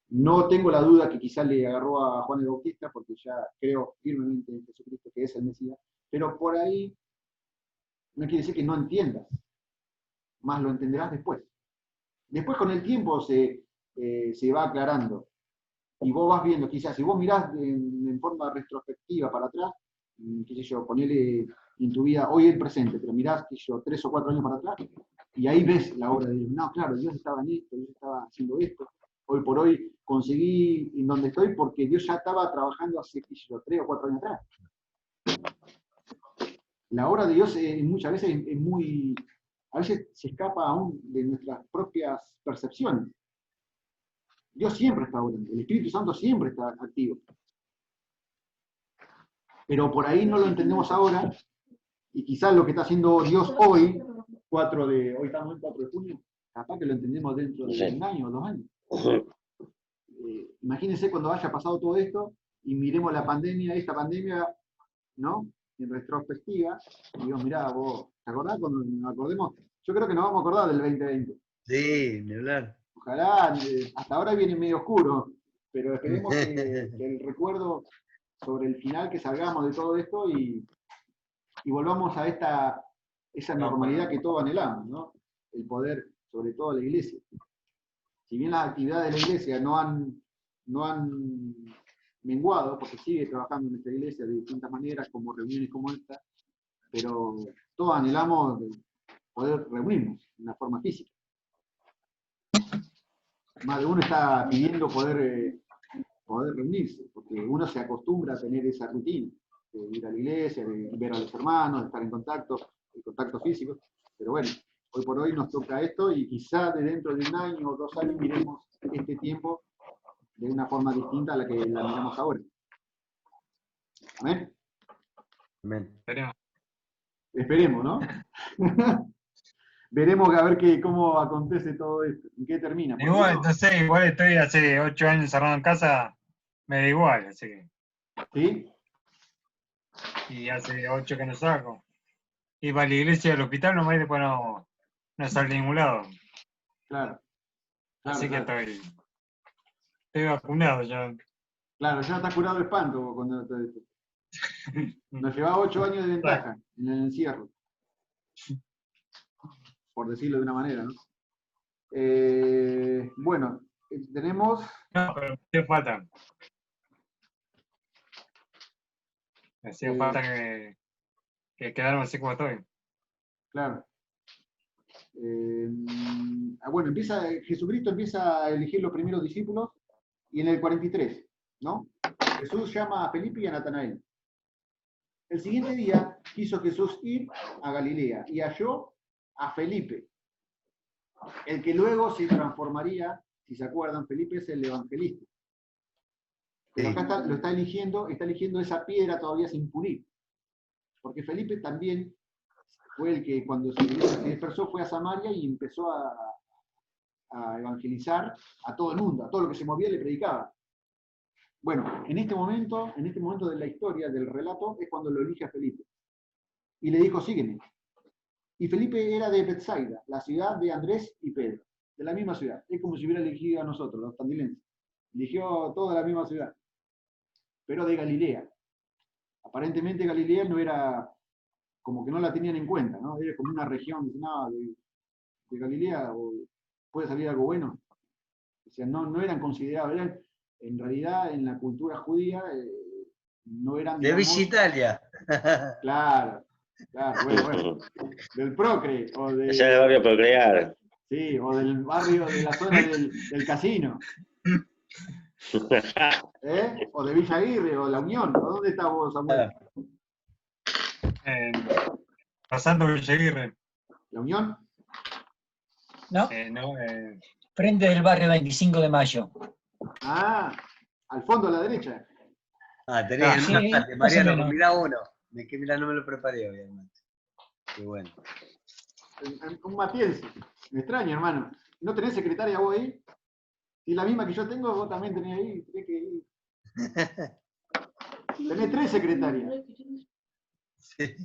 C: no tengo la duda que quizás le agarró a Juan el Bautista, porque ya creo firmemente en Jesucristo que es el Mesías, pero por ahí no quiere decir que no entiendas, más lo entenderás después. Después con el tiempo se va aclarando. Y vos vas viendo, quizás, si vos mirás en forma retrospectiva para atrás, qué sé yo, ponele en tu vida, hoy el presente, pero mirás, qué sé yo, 3 o 4 años para atrás, y ahí ves la obra de Dios. No, claro, Dios estaba en esto, Dios estaba haciendo esto. Hoy por hoy conseguí en donde estoy porque Dios ya estaba trabajando hace, qué sé yo, 3 o 4 años atrás. La obra de Dios muchas veces es muy, a veces se escapa aún de nuestras propias percepciones. Dios siempre está obrando, el Espíritu Santo siempre está activo. Pero por ahí no lo entendemos ahora, y quizás lo que está haciendo Dios hoy, hoy estamos en 4 de junio, capaz que lo entendemos dentro de 1 año o 2 años. Imagínense cuando haya pasado todo esto, y miremos esta pandemia, ¿no?, en retrospectiva, y digo, mirá, vos, ¿te acordás cuando nos acordemos? Yo creo que nos vamos a acordar del 2020.
B: Sí, ni hablar.
C: Ojalá, hasta ahora viene medio oscuro, pero esperemos que el recuerdo sobre el final, que salgamos de todo esto y volvamos a esa normalidad que todos anhelamos, ¿no? El poder, sobre todo la iglesia. Si bien las actividades de la iglesia no han menguado, porque sigue trabajando en esta iglesia de distintas maneras, como reuniones como esta, pero todos anhelamos poder reunirnos de una forma física. Más de uno está pidiendo poder reunirse, porque uno se acostumbra a tener esa rutina, de ir a la iglesia, de ver a los hermanos, de estar en contacto, el contacto físico, pero bueno, hoy por hoy nos toca esto y quizá de dentro de 1 año o 2 años miremos este tiempo de una forma distinta a la que la miramos ahora. ¿Amén?
B: Amén.
D: Esperemos.
C: Esperemos, ¿no? Veremos a ver cómo acontece todo esto, en qué termina. Porque
D: Igual,
C: no-
D: no sé, igual estoy hace 8 años encerrado en casa, me da igual, así que.
C: ¿Sí?
D: Y hace 8 que no salgo. Iba a la iglesia y al hospital nomás y después no salí a ningún lado.
C: Claro.
D: Así que
C: Claro.
D: estoy vacunado ya.
C: Claro, ya está curado el espanto cuando todo esto. Nos llevaba 8 años de ventaja en el encierro. Por decirlo de una manera, ¿no? Bueno, tenemos...
D: No, pero me hacía falta. Me hacía falta que quedarme así como estoy.
C: Claro. Bueno, Jesucristo empieza a elegir los primeros discípulos y en el 43, ¿no? Jesús llama a Felipe y a Natanael. El siguiente día quiso Jesús ir a Galilea y halló a Felipe, el que luego se transformaría, si se acuerdan, Felipe es el evangelista. Pero acá lo está eligiendo esa piedra todavía sin pulir. Porque Felipe también fue el que cuando se dispersó fue a Samaria y empezó a evangelizar a todo el mundo, a todo lo que se movía le predicaba. Bueno, en este momento de la historia, del relato, es cuando lo elige a Felipe. Y le dijo, sígueme. Y Felipe era de Betsaida, la ciudad de Andrés y Pedro, de la misma ciudad. Es como si hubiera elegido a nosotros, los tandilenses. Eligió toda la misma ciudad, pero de Galilea. Aparentemente Galilea no era, como que no la tenían en cuenta, ¿no? Era como una región, no, de Galilea, o puede salir algo bueno. O sea, no eran considerados, en realidad en la cultura judía no eran,
B: De
C: digamos,
B: Villa Italia.
C: claro, bueno, del Procre, o
A: Allá en el barrio Procrear.
C: sí, o del barrio, de la zona del casino, o de Villa Aguirre, o La Unión, ¿o dónde estás vos, Samuel?
D: Pasando Villa Aguirre.
C: ¿La Unión?
E: ¿No?
D: No,
E: Frente del barrio 25 de Mayo.
C: Ah, al fondo a la derecha.
B: Tenés
E: Sí,
B: el mate,
E: más o
B: Mariano,
E: menos.
B: mirá uno. De que mirá, no me lo preparé hoy, el mate. Qué bueno.
C: Un matiense. Me extraña, hermano. ¿No tenés secretaria vos ahí? Si la misma que yo tengo, vos también tenés ahí. Tenés 3 secretarias.
B: Sí.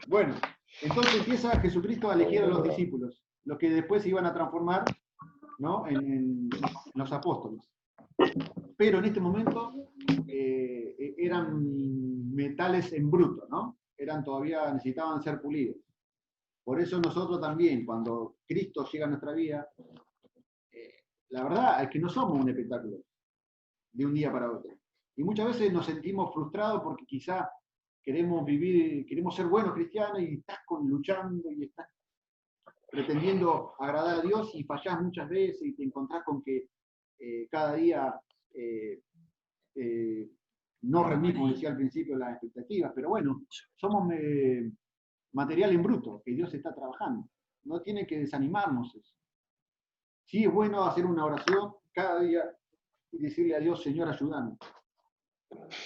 C: Bueno, entonces empieza Jesucristo a elegir a los discípulos, los que después se iban a transformar, ¿no? en los apóstoles. Pero en este momento eran metales en bruto, ¿no? Necesitaban ser pulidos. Por eso nosotros también, cuando Cristo llega a nuestra vida, la verdad es que no somos un espectáculo de un día para otro. Y muchas veces nos sentimos frustrados porque quizá queremos ser buenos cristianos y estás luchando y estás pretendiendo agradar a Dios y fallás muchas veces y te encontrás con que cada día no reunís, como decía al principio, las expectativas. Pero bueno, somos material en bruto que Dios está trabajando. No tiene que desanimarnos eso. Sí es bueno hacer una oración cada día y decirle a Dios, Señor, ayúdame.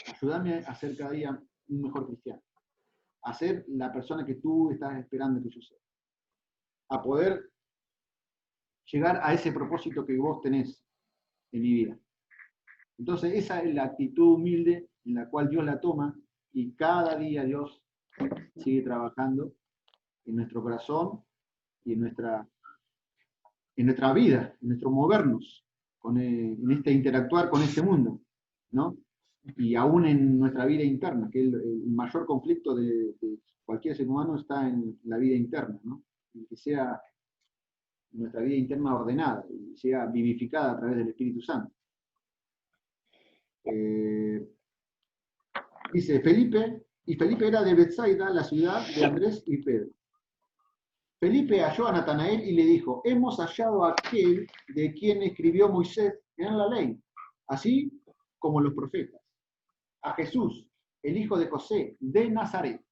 C: Ayúdame a ser cada día un mejor cristiano. A ser la persona que tú estás esperando que yo sea. A poder llegar a ese propósito que vos tenés en mi vida. Entonces esa es la actitud humilde en la cual Dios la toma y cada día Dios sigue trabajando en nuestro corazón y en nuestra vida, en nuestro movernos, en este interactuar con este mundo, ¿no? Y aún en nuestra vida interna, que el mayor conflicto de cualquier ser humano está en la vida interna, ¿no? Y que sea nuestra vida interna ordenada, y sea vivificada a través del Espíritu Santo. Dice, Felipe y Felipe era de Betsaida, la ciudad de Andrés y Pedro. Felipe halló a Natanael y le dijo, hemos hallado a aquel de quien escribió Moisés en la ley, así como los profetas, a Jesús, el hijo de José, de Nazaret.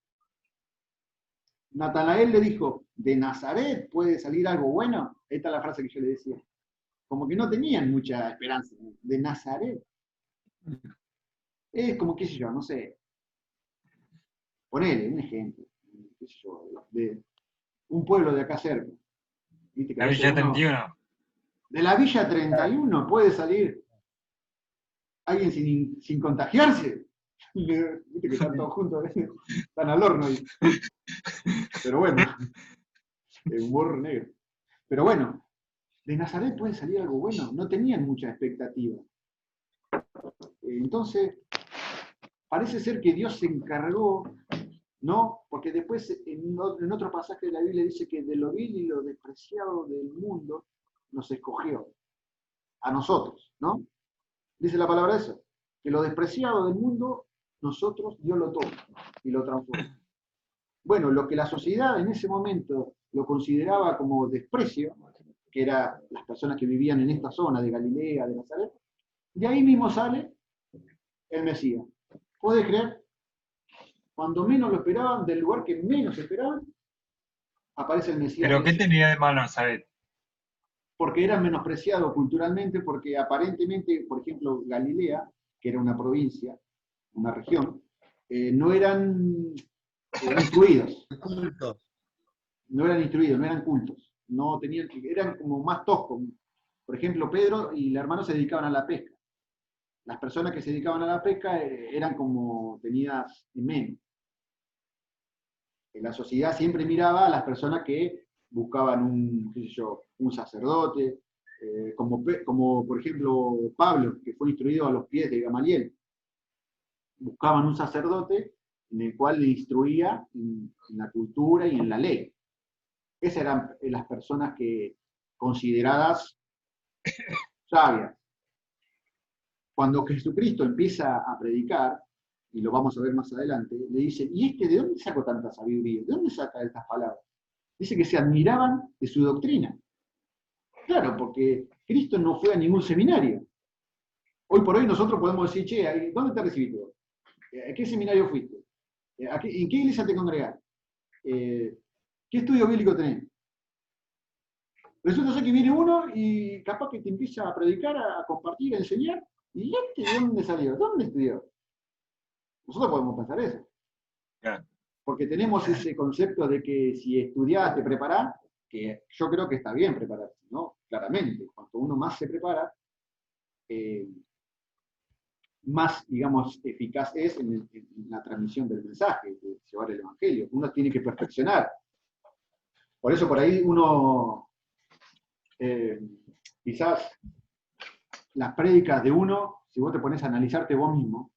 C: Natanael le dijo, ¿de Nazaret puede salir algo bueno? Esta es la frase que yo le decía. Como que no tenían mucha esperanza. ¿De Nazaret? Es como, qué sé yo, no sé. Ponele un ejemplo. Qué sé yo, de un pueblo de acá cerca. ¿Viste que
D: La Villa 31.
C: de la Villa 31 puede salir alguien sin contagiarse. Viste que están todos juntos, están al horno ahí. Pero bueno, humor negro. Pero bueno, de Nazaret puede salir algo bueno. No tenían mucha expectativa. Entonces, parece ser que Dios se encargó, ¿no? Porque después en otro pasaje de la Biblia dice que de lo vil y lo despreciado del mundo nos escogió a nosotros, ¿no? Dice la palabra eso, que lo despreciado del mundo, nosotros Dios lo toma y lo transforma. Bueno, lo que la sociedad en ese momento lo consideraba como desprecio, que eran las personas que vivían en esta zona de Galilea, de Nazaret, de ahí mismo sale el Mesías. ¿Podés creer? Cuando menos lo esperaban, del lugar que menos esperaban, aparece el Mesías.
D: ¿Pero qué tenía de malo Nazaret?
C: Porque eran menospreciados culturalmente, porque aparentemente, por ejemplo, Galilea, que era una provincia, una región, no eran instruidos. No eran instruidos, no eran cultos. No tenían, eran como más toscos. Por ejemplo, Pedro y el hermano se dedicaban a la pesca. Las personas que se dedicaban a la pesca eran como tenidas en menos. La sociedad siempre miraba a las personas que buscaban un sacerdote, como por ejemplo Pablo, que fue instruido a los pies de Gamaliel. Buscaban un sacerdote en el cual le instruía en la cultura y en la ley. Esas eran las personas que consideradas sabias. Cuando Jesucristo empieza a predicar, y lo vamos a ver más adelante, le dice, ¿y de dónde sacó tanta sabiduría? ¿De dónde saca estas palabras? Dice que se admiraban de su doctrina. Claro, porque Cristo no fue a ningún seminario. Hoy por hoy nosotros podemos decir, che, ¿dónde te recibiste? ¿A qué seminario fuiste? ¿En qué iglesia te congregaste? ¿Qué estudio bíblico tenés? Resulta ser que viene uno y capaz que te empieza a predicar, a compartir, a enseñar, ¿y de dónde salió? ¿Dónde estudió? Nosotros podemos pensar eso.
D: Claro.
C: Porque tenemos ese concepto de que si estudiás, te preparás, que yo creo que está bien prepararse, ¿no? Claramente, cuanto uno más se prepara, más, digamos, eficaz es en la transmisión del mensaje, de llevar el evangelio. Uno tiene que perfeccionar. Por eso por ahí uno, quizás, las prédicas de uno, si vos te pones a analizarte vos mismo,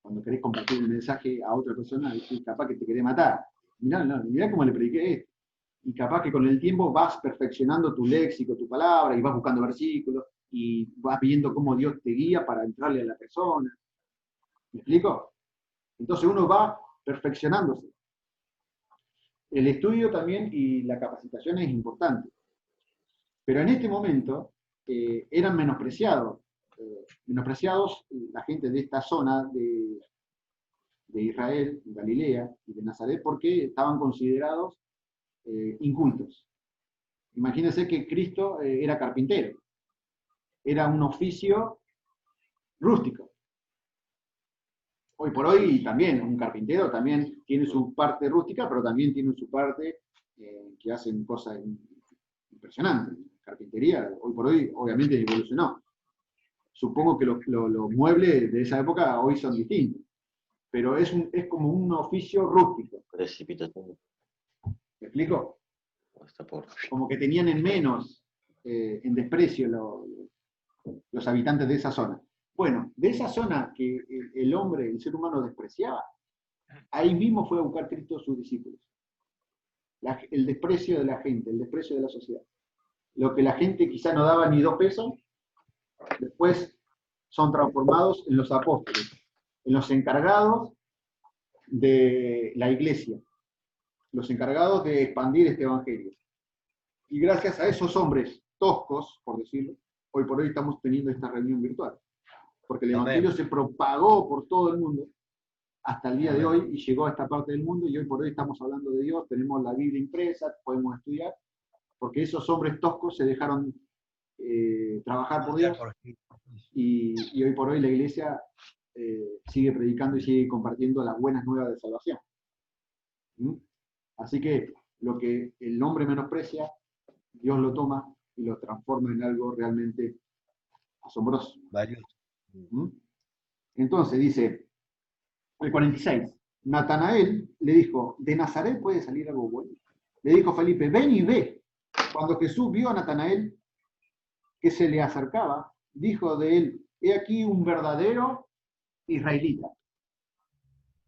C: cuando querés compartir el mensaje a otra persona, capaz que te querés matar. Mirá cómo le prediqué esto. Y capaz que con el tiempo vas perfeccionando tu léxico, tu palabra, y vas buscando versículos, y vas viendo cómo Dios te guía para entrarle a la persona. ¿Me explico? Entonces uno va perfeccionándose. El estudio también y la capacitación es importante. Pero en este momento eran menospreciados la gente de esta zona de Israel, Galilea y de Nazaret, porque estaban considerados incultos. Imagínense que Cristo era carpintero, era un oficio rústico. Hoy por hoy también, un carpintero también tiene su parte rústica, pero también tiene su parte que hacen cosas impresionantes. Carpintería, hoy por hoy, obviamente evolucionó. Supongo que los muebles de esa época hoy son distintos, pero es como un oficio rústico.
A: Precipitación.
C: ¿Me explico? Como que tenían en menos, en desprecio los habitantes de esa zona. Bueno, de esa zona que el hombre, el ser humano despreciaba, ahí mismo fue a buscar Cristo a sus discípulos. El desprecio de la gente, el desprecio de la sociedad. Lo que la gente quizá no daba ni 2 pesos, después son transformados en los apóstoles, en los encargados de la iglesia, los encargados de expandir este evangelio. Y gracias a esos hombres toscos, por decirlo, hoy por hoy estamos teniendo esta reunión virtual. Porque el evangelio se propagó por todo el mundo hasta el día de hoy y llegó a esta parte del mundo y hoy por hoy estamos hablando de Dios, tenemos la Biblia impresa, podemos estudiar, porque esos hombres toscos se dejaron trabajar por Dios y hoy por hoy la iglesia sigue predicando y sigue compartiendo las buenas nuevas de salvación. Así que lo que el hombre menosprecia, Dios lo toma y lo transforma en algo realmente asombroso. Entonces dice, el 46, Natanael le dijo, ¿de Nazaret puede salir algo bueno? Le dijo Felipe, ven y ve. Cuando Jesús vio a Natanael que se le acercaba, dijo de él, he aquí un verdadero israelita,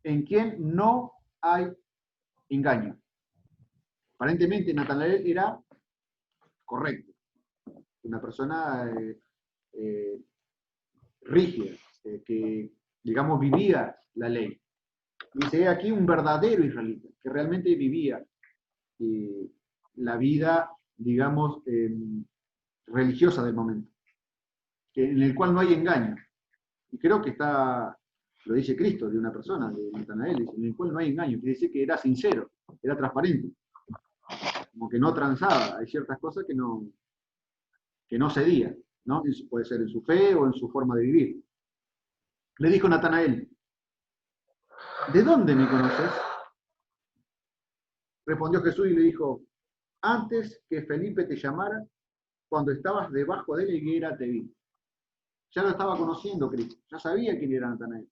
C: en quien no hay engaño. Aparentemente Natanael era correcto, una persona rígida, que, digamos, vivía la ley. Dice, he aquí un verdadero israelita, que realmente vivía la vida, digamos, religiosa del momento, en el cual no hay engaño. Y creo que lo dice Cristo de una persona, de Natanael, en el cual no hay engaño, quiere decir que era sincero, era transparente, como que no transaba, hay ciertas cosas que no cedía, ¿no? Puede ser en su fe o en su forma de vivir. Le dijo Natanael, ¿de dónde me conoces? Respondió Jesús y le dijo, antes que Felipe te llamara, cuando estabas debajo de la higuera te vi. Ya lo estaba conociendo Cristo, ya sabía quién era Natanael.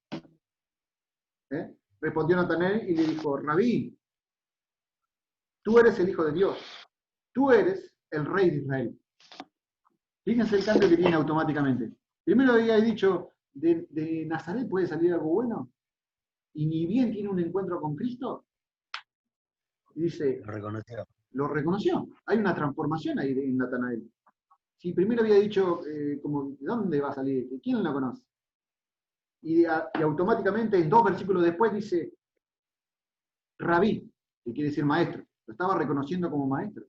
C: Respondió Natanael y le dijo, Rabí, tú eres el Hijo de Dios, tú eres el Rey de Israel. Fíjense el cambio que tiene automáticamente. Primero había dicho, de Nazaret puede salir algo bueno, y ni bien tiene un encuentro con Cristo, y dice, lo reconoció. Hay una transformación ahí en Natanael. Si primero había dicho, como, ¿de dónde va a salir? ¿Quién lo conoce? Y automáticamente, en 2 versículos después, dice, Rabí, que quiere decir maestro. Lo estaba reconociendo como maestro.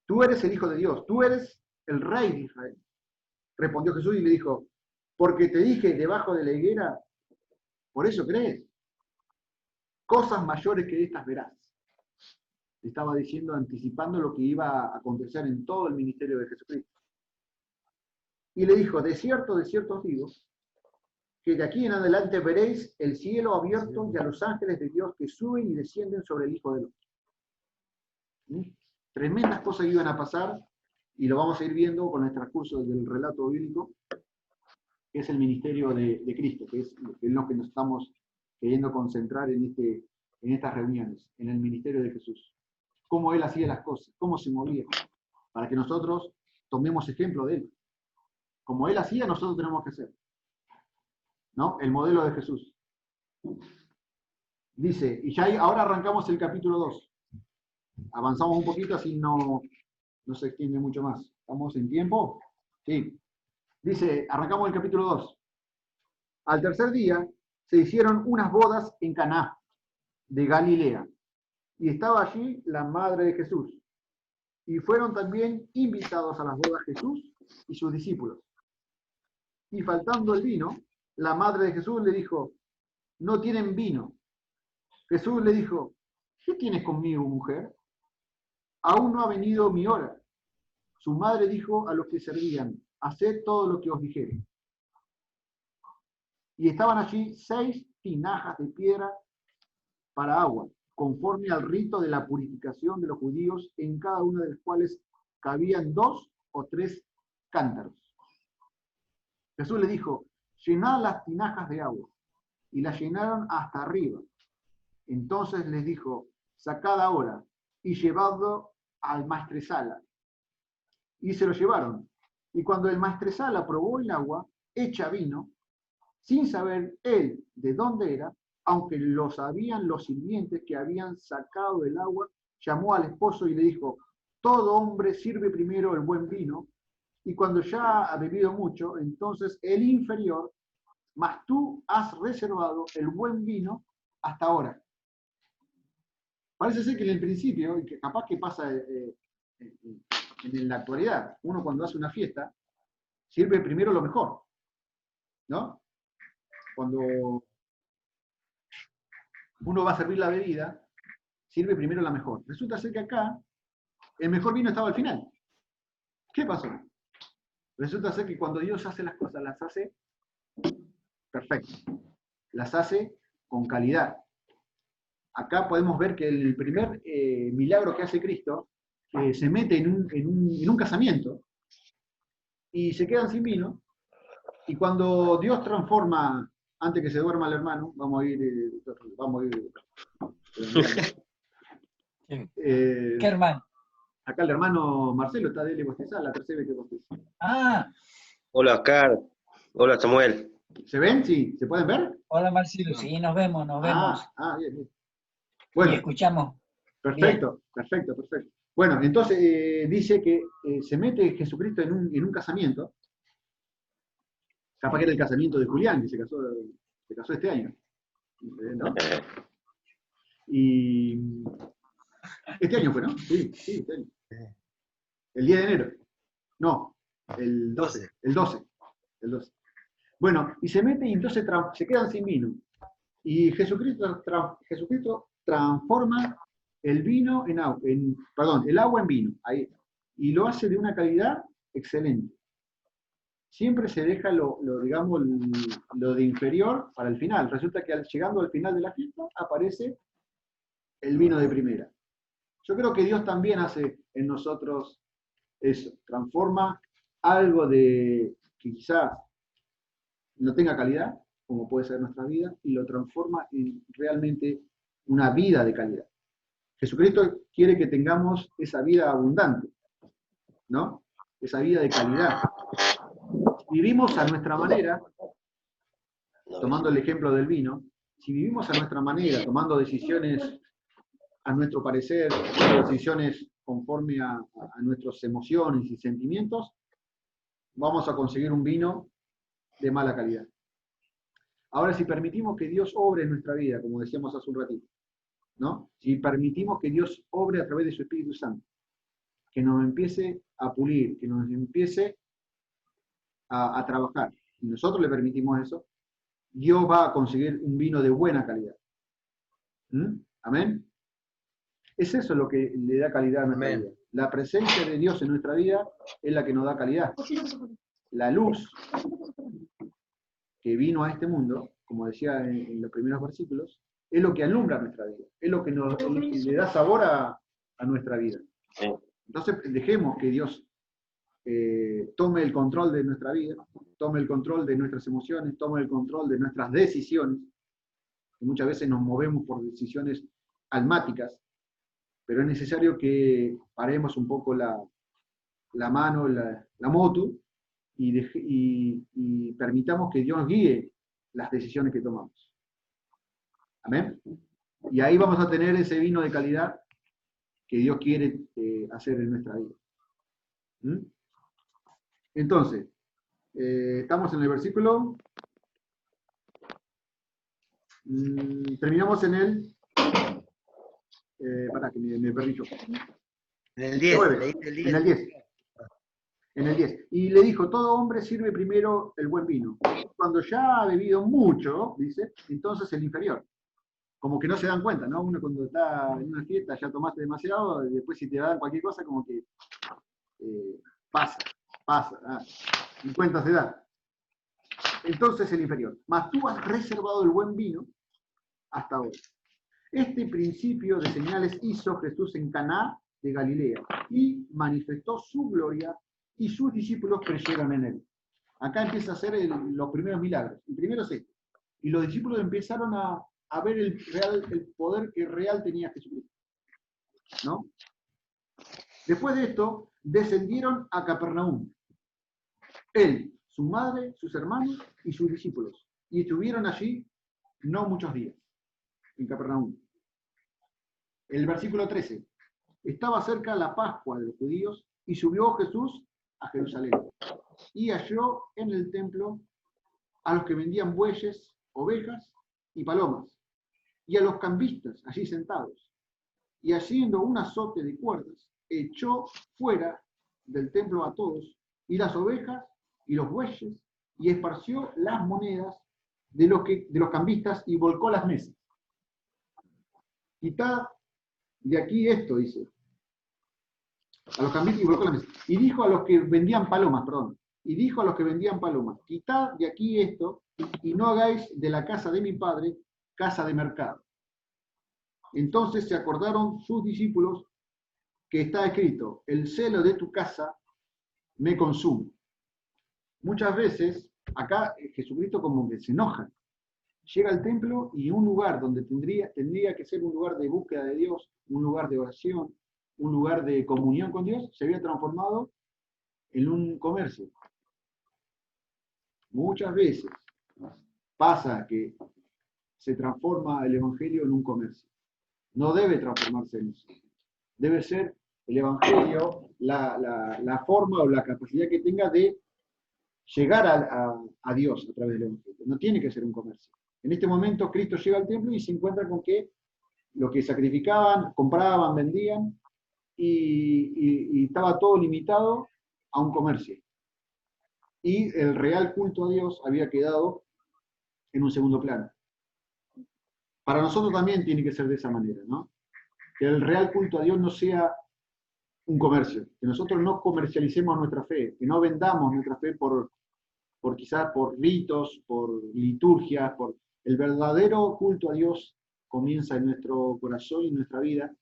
C: Tú eres el Hijo de Dios, tú eres el Rey de Israel. Respondió Jesús y le dijo, porque te dije debajo de la higuera, por eso crees. Cosas mayores que estas verás. Estaba diciendo, anticipando lo que iba a acontecer en todo el ministerio de Jesucristo. Y le dijo, de cierto os digo, que de aquí en adelante veréis el cielo abierto y a los ángeles de Dios que suben y descienden sobre el Hijo del Hombre. Tremendas cosas iban a pasar, y lo vamos a ir viendo con el transcurso del relato bíblico, que es el ministerio de Cristo, que es lo que nos estamos queriendo concentrar en estas reuniones, en el ministerio de Jesús. Cómo Él hacía las cosas, cómo se movía, para que nosotros tomemos ejemplo de Él. Como Él hacía, nosotros tenemos que hacer. ¿No? El modelo de Jesús. Dice, y ya ahora arrancamos el capítulo 2. Avanzamos un poquito, así no se extiende mucho más. ¿Estamos en tiempo? Sí. Dice, arrancamos el capítulo 2. Al tercer día se hicieron unas bodas en Caná de Galilea, y estaba allí la madre de Jesús. Y fueron también invitados a las bodas Jesús y sus discípulos. Y faltando el vino, la madre de Jesús le dijo, no tienen vino. Jesús le dijo, ¿qué tienes conmigo, mujer? Aún no ha venido mi hora. Su madre dijo a los que servían, haced todo lo que os dijere. Y estaban allí 6 tinajas de piedra para agua, conforme al rito de la purificación de los judíos, en cada una de las cuales cabían 2 o 3 cántaros. Jesús le dijo, llenad las tinajas de agua, y las llenaron hasta arriba. Entonces les dijo, sacad ahora, y llevadlo al maestresala. Y se lo llevaron. Y cuando el maestresala probó el agua, hecha vino, sin saber él de dónde era, aunque lo sabían los sirvientes que habían sacado el agua, llamó al esposo y le dijo, todo hombre sirve primero el buen vino, y cuando ya ha bebido mucho, entonces el inferior, mas tú has reservado el buen vino hasta ahora. Parece ser que en el principio, y que capaz que pasa en la actualidad, uno cuando hace una fiesta, sirve primero lo mejor, ¿no? Cuando uno va a servir la bebida, sirve primero la mejor. Resulta ser que acá, el mejor vino estaba al final. ¿Qué pasó? Resulta ser que cuando Dios hace las cosas, las hace perfectas. Las hace con calidad. Acá podemos ver que el primer milagro que hace Cristo, se mete en un casamiento y se quedan sin vino. Y cuando Dios transforma, antes que se duerma el hermano, vamos a ir.
E: ¿Qué hermano?
C: Acá el hermano Marcelo está de él bostezar, la tercera vez que bosteza.
E: Ah,
A: Hola, Oscar. Hola, Samuel.
C: ¿Se ven? Sí, ¿se pueden ver?
E: hola Marcelo, sí, nos vemos.
C: Bien, bien.
E: Y
C: Bueno,
E: escuchamos.
C: perfecto. Bueno, entonces dice que se mete Jesucristo en un casamiento. Capaz que era el casamiento de Julián, que se casó este año. ¿No? Y este año fue, ¿no? Sí, este año. El 10 de enero. No, el 12. El 12. Bueno, y se mete y entonces se quedan sin vino. Y Jesucristo transforma el vino el agua en vino. Ahí. Y lo hace de una calidad excelente. Siempre se deja lo de inferior para el final. Resulta que llegando al final de la fiesta aparece el vino de primera. Yo creo que Dios también hace en nosotros eso. Transforma algo que quizás no tenga calidad, como puede ser nuestra vida, y lo transforma en realmente una vida de calidad. Jesucristo quiere que tengamos esa vida abundante, ¿no? Esa vida de calidad. Vivimos a nuestra manera, tomando el ejemplo del vino, si vivimos a nuestra manera, tomando decisiones a nuestro parecer, decisiones conforme a nuestras emociones y sentimientos, vamos a conseguir un vino de mala calidad. Ahora, si permitimos que Dios obre en nuestra vida, como decíamos hace un ratito, ¿no? Si permitimos que Dios obre a través de su Espíritu Santo, que nos empiece a pulir, que nos empiece a trabajar, y nosotros le permitimos eso, Dios va a conseguir un vino de buena calidad. ¿Amén? Es eso lo que le da calidad a nuestra vida. La presencia de Dios en nuestra vida es la que nos da calidad. La luz que vino a este mundo, como decía en los primeros versículos, es lo que alumbra nuestra vida, es lo que le da sabor a nuestra vida. Entonces dejemos que Dios tome el control de nuestra vida, tome el control de nuestras emociones, tome el control de nuestras decisiones, que muchas veces nos movemos por decisiones almáticas, pero es necesario que paremos un poco la mano, la moto, y permitamos que Dios guíe las decisiones que tomamos. Amén. Y ahí vamos a tener ese vino de calidad que Dios quiere hacer en nuestra vida. Entonces, estamos en el versículo. Terminamos en el. Que me perdí yo.
B: En el 10.
C: En el 10. En el 10. Y le dijo, todo hombre sirve primero el buen vino. Cuando ya ha bebido mucho, dice, entonces el inferior. Como que no se dan cuenta, ¿no? Uno cuando está en una fiesta ya tomaste demasiado, y después si te dan cualquier cosa, como que pasa. Ni cuenta se da. Entonces el inferior. Mas tú has reservado el buen vino hasta hoy. Este principio de señales hizo Jesús en Caná de Galilea y manifestó su gloria y sus discípulos creyeron en él. Acá empieza a hacer los primeros milagros. El primero es este. Y los discípulos empezaron a ver el poder que real tenía Jesucristo. ¿No? Después de esto, descendieron a Capernaum. Él, su madre, sus hermanos y sus discípulos. Y estuvieron allí no muchos días, en Capernaum. El versículo 13. Estaba cerca la Pascua de los judíos y subió Jesús a Jerusalén. Y halló en el templo a los que vendían bueyes, ovejas y palomas, y a los cambistas allí sentados, y haciendo un azote de cuerdas, echó fuera del templo a todos, y las ovejas y los bueyes, y esparció las monedas de los cambistas y volcó las mesas. Quitad de aquí esto, dice, a los cambistas y volcó las mesas. Y dijo a los que vendían palomas, quitad de aquí esto, y no hagáis de la casa de mi padre casa de mercado. Entonces se acordaron sus discípulos que está escrito, el celo de tu casa me consume. Muchas veces, acá Jesucristo como que se enoja. Llega al templo y un lugar donde tendría que ser un lugar de búsqueda de Dios, un lugar de oración, un lugar de comunión con Dios, se había transformado en un comercio. Muchas veces pasa que se transforma el Evangelio en un comercio. No debe transformarse en eso. Debe ser el Evangelio la forma o la capacidad que tenga de llegar a Dios a través del Evangelio. No tiene que ser un comercio. En este momento Cristo llega al templo y se encuentra con que lo que sacrificaban, compraban, vendían, y estaba todo limitado a un comercio. Y el real culto a Dios había quedado en un segundo plano. Para nosotros también tiene que ser de esa manera, ¿no? Que el real culto a Dios no sea un comercio, que nosotros no comercialicemos nuestra fe, que no vendamos nuestra fe quizás por ritos, por liturgias, por el verdadero culto a Dios comienza en nuestro corazón y en nuestra vida,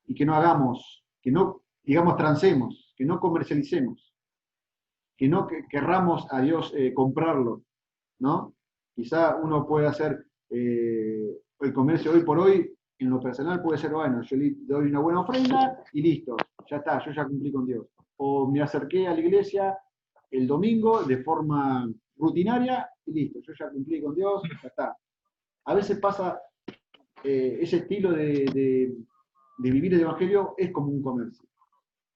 C: y que no hagamos, que no, digamos, transemos, que no comercialicemos, que no querramos a Dios comprarlo, ¿no? Quizá uno puede hacer el comercio hoy por hoy, en lo personal puede ser, bueno, yo le doy una buena ofrenda y listo, ya está, yo ya cumplí con Dios. O me acerqué a la iglesia el domingo de forma rutinaria y listo, yo ya cumplí con Dios, ya está. A veces pasa ese estilo de vivir el Evangelio es como un comercio,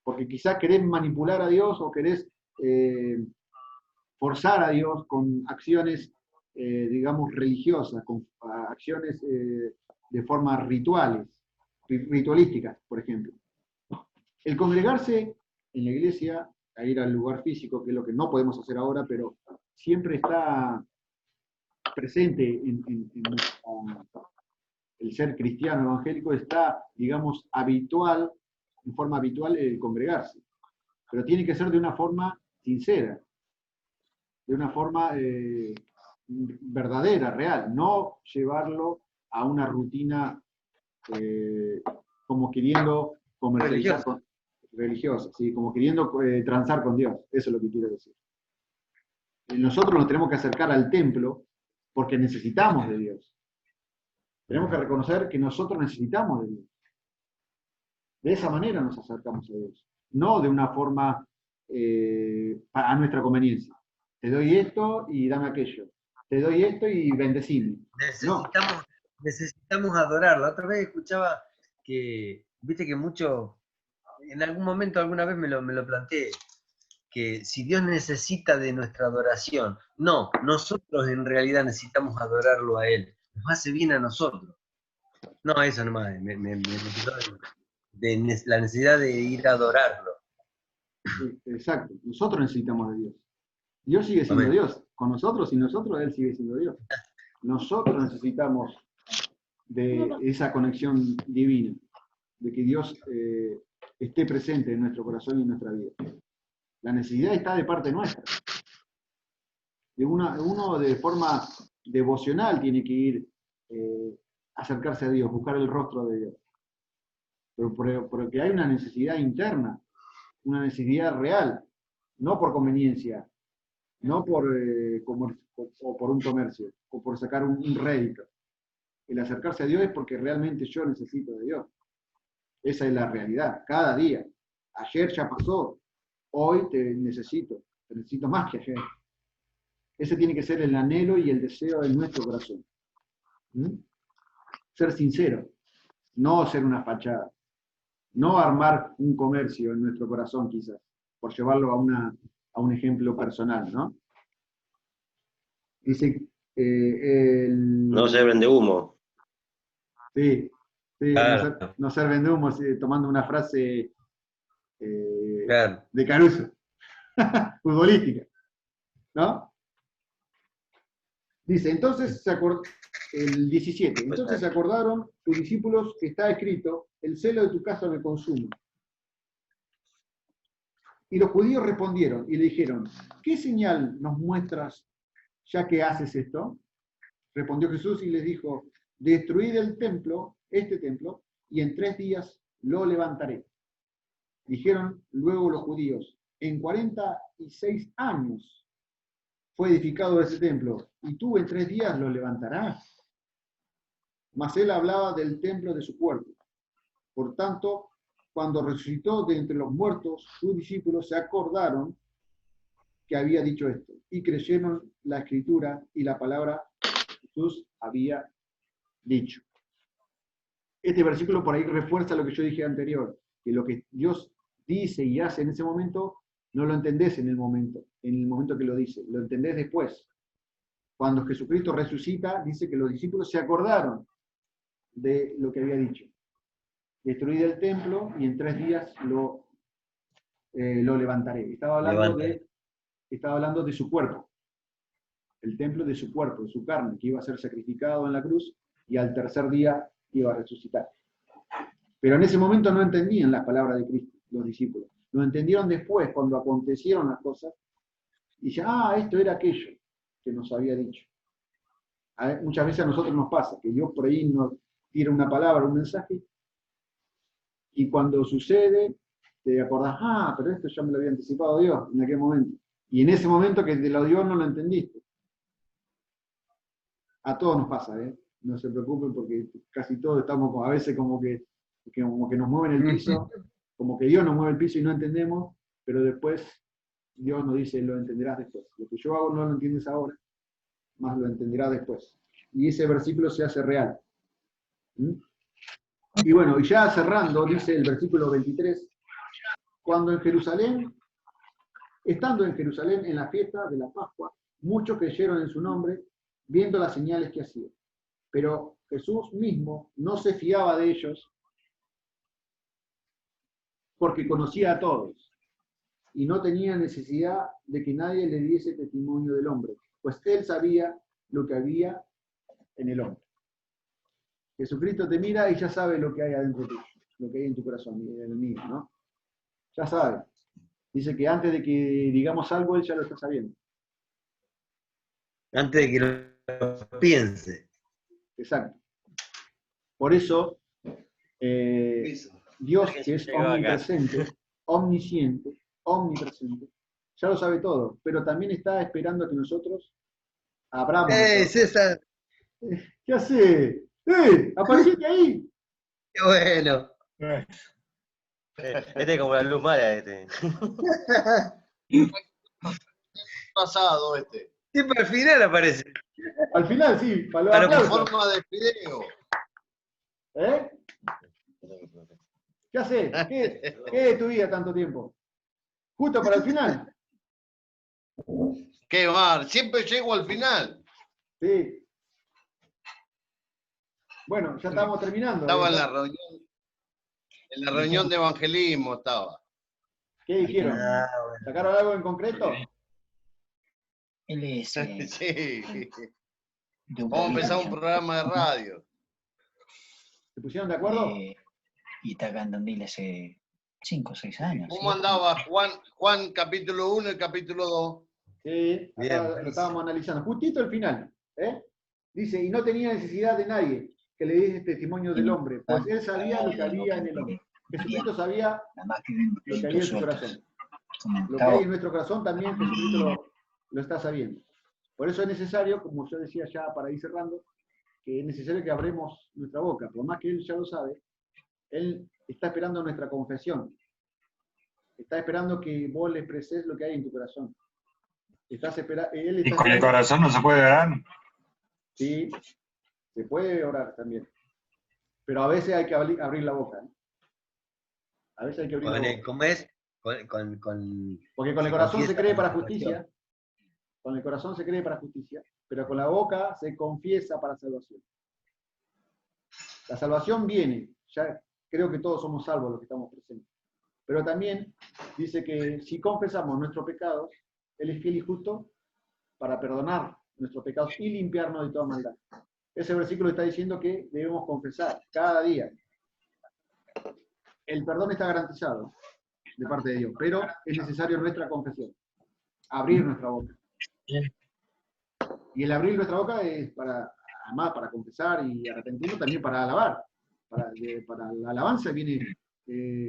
C: porque quizás querés manipular a Dios o querés forzar a Dios con acciones, digamos, religiosas, con acciones de forma ritualísticas, por ejemplo. El congregarse en la iglesia, a ir al lugar físico, que es lo que no podemos hacer ahora, pero siempre está presente en el ser cristiano evangélico, está, digamos, habitual, en forma habitual, el congregarse. Pero tiene que ser de una forma sincera, de una forma verdadera, real, no llevarlo a una rutina como queriendo comercializar religiosa, ¿sí? Como queriendo transar con Dios, eso es lo que quiero decir. Nosotros nos tenemos que acercar al templo porque necesitamos de Dios. Tenemos que reconocer que nosotros necesitamos de Dios. De esa manera nos acercamos a Dios, no de una forma a nuestra conveniencia. Te doy esto y dame aquello. Te doy esto y bendecime.
B: Necesitamos adorar. La otra vez escuchaba que, viste que mucho, en algún momento, alguna vez me lo planteé, que si Dios necesita de nuestra adoración, no, nosotros en realidad necesitamos adorarlo a Él. Nos hace bien a nosotros. No, eso nomás, me quitó de la necesidad de ir a adorarlo.
C: Sí, exacto, nosotros necesitamos de Dios. Dios sigue siendo
B: Amén.
C: Dios. Con nosotros y nosotros Él sigue siendo Dios. Nosotros necesitamos de esa conexión divina, de que Dios esté presente en nuestro corazón y en nuestra vida. La necesidad está de parte nuestra. Uno de forma devocional tiene que ir acercarse a Dios, buscar el rostro de Dios. Pero que hay una necesidad interna, una necesidad real, no por conveniencia, no por un comercio, o por sacar un rédito. El acercarse a Dios es porque realmente yo necesito de Dios. Esa es la realidad, cada día. Ayer ya pasó, hoy te necesito más que ayer. Ese tiene que ser el anhelo y el deseo de nuestro corazón. Ser sincero, no ser una fachada, no armar un comercio en nuestro corazón quizás, por llevarlo a un ejemplo personal, ¿no? Dice,
A: No se vende humo.
C: Sí, sí,
B: Claro.
C: no ser vendumos, tomando una frase
B: Claro.
C: de Caruso, futbolística, ¿no? Dice, entonces el 17, entonces se acordaron tus discípulos que está escrito, el celo de tu casa me consume. Y los judíos respondieron y le dijeron, ¿qué señal nos muestras ya que haces esto? Respondió Jesús y les dijo, destruid el templo, este templo, y en 3 días lo levantaré. Dijeron luego los judíos, en 46 años fue edificado ese templo, y tú en 3 días lo levantarás. Mas él hablaba del templo de su cuerpo. Por tanto, cuando resucitó de entre los muertos, sus discípulos se acordaron que había dicho esto, y creyeron la escritura y la palabra que Jesús había dicho. Este versículo por ahí refuerza lo que yo dije anterior, que lo que Dios dice y hace en ese momento, no lo entendés en el momento que lo dice, lo entendés después. Cuando Jesucristo resucita, dice que los discípulos se acordaron de lo que había dicho. Destruid el templo y en 3 días lo levantaré. Estaba hablando de su cuerpo, el templo de su cuerpo, de su carne, que iba a ser sacrificado en la cruz y al tercer día iba a resucitar. Pero en ese momento no entendían las palabras de Cristo, los discípulos. Lo entendieron después, cuando acontecieron las cosas, y dicen, esto era aquello que nos había dicho. Muchas veces a nosotros nos pasa, que Dios por ahí nos tira una palabra, un mensaje, y cuando sucede, te acordás, pero esto ya me lo había anticipado Dios en aquel momento. Y en ese momento que te lo dio no lo entendiste. A todos nos pasa, no se preocupen porque casi todos estamos a veces como que nos mueven el piso, como que Dios nos mueve el piso y no entendemos, pero después Dios nos dice, lo entenderás después. Lo que yo hago no lo entiendes ahora, más lo entenderás después. Y ese versículo se hace real. Y bueno, y ya cerrando, dice el versículo 23, estando en Jerusalén en la fiesta de la Pascua, muchos creyeron en su nombre, viendo las señales que hacía. Pero Jesús mismo no se fiaba de ellos porque conocía a todos y no tenía necesidad de que nadie le diese testimonio del hombre, pues él sabía lo que había en el hombre. Jesucristo te mira y ya sabe lo que hay adentro tuyo, lo que hay en tu corazón y en el mío, ¿no? Ya sabe. Dice que antes de que digamos algo, él ya lo está sabiendo.
B: Antes de que lo piense.
C: Exacto. Por eso, Dios, que es omnipresente, omnisciente, omnipresente, ya lo sabe todo, pero también está esperando a que nosotros abramos.
B: César!
C: ¿Qué hace? ¡Apareciste ahí!
B: ¡Qué bueno!
A: Este es como la luz mala, este.
F: Pasado este.
B: Siempre al final aparece.
C: Al final, sí, para los
B: Para
F: En
C: aplausos.
F: forma de video.
C: ¿Qué haces? ¿Qué es tu vida tanto tiempo? Justo para el final.
F: Qué mal, siempre llego al final.
C: Sí. Bueno, ya estamos terminando.
F: Estaba en la reunión de evangelismo estaba.
C: ¿Qué dijeron? ¿Sacaron algo en concreto?
E: Él es
F: Sí.
E: de un
F: Vamos a empezar un
E: pueblito
F: programa de radio.
C: ¿Se pusieron de acuerdo?
E: y está acá en Tandil hace 5 o 6 años.
F: ¿Cómo andaba Juan capítulo 1 y capítulo 2?
C: Sí, acá lo estábamos analizando. Justito el final. Dice, y no tenía necesidad de nadie que le diese testimonio del hombre, pues él sabía lo que había en el hombre. Jesucristo sabía lo que había en su corazón. Lo que hay en nuestro corazón también Jesucristo lo está sabiendo. Por eso es necesario, como yo decía ya para ir cerrando, que es necesario que abremos nuestra boca. Por más que Él ya lo sabe, Él está esperando nuestra confesión. Está esperando que vos le expreses lo que hay en tu corazón.
D: ¿Y con el corazón no se puede orar?
C: Sí, se puede orar también. Pero a veces hay que abrir la boca. A veces hay que abrir la boca.
B: ¿Cómo es?
C: Porque con el corazón se cree para justicia. Con el corazón se cree para justicia, pero con la boca se confiesa para salvación. La salvación viene, ya creo que todos somos salvos los que estamos presentes. Pero también dice que si confesamos nuestros pecados, Él es fiel y justo para perdonar nuestros pecados y limpiarnos de toda maldad. Ese versículo está diciendo que debemos confesar cada día. El perdón está garantizado de parte de Dios, pero es necesario nuestra confesión, abrir nuestra boca. Y el abrir nuestra boca es para, además, para confesar y arrepentirnos, también para alabar. Para la alabanza viene,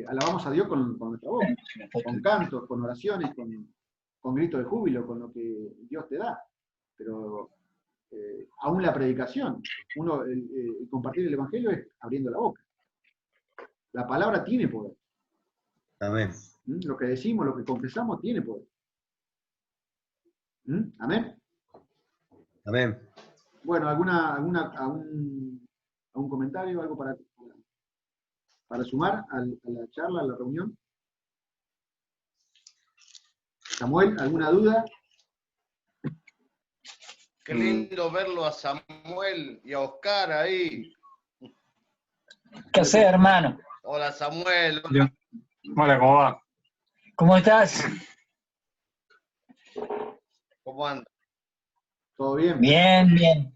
C: alabamos a Dios con nuestra boca, con cantos, con oraciones, con gritos de júbilo, con lo que Dios te da. Pero aún la predicación, el compartir el Evangelio es abriendo la boca. La palabra tiene poder.
B: Amén.
C: Lo que decimos, lo que confesamos, tiene poder. Amén.
B: Amén.
C: Bueno, ¿algún comentario, algo para sumar a la charla, a la reunión? Samuel, ¿alguna duda?
F: Qué lindo verlo a Samuel y a Oscar ahí.
E: ¿Qué haces, hermano?
F: Hola Samuel.
D: Hola, ¿cómo va?
E: ¿Cómo estás?
F: ¿Cómo andas?
C: ¿Todo bien?
E: Bien, bien.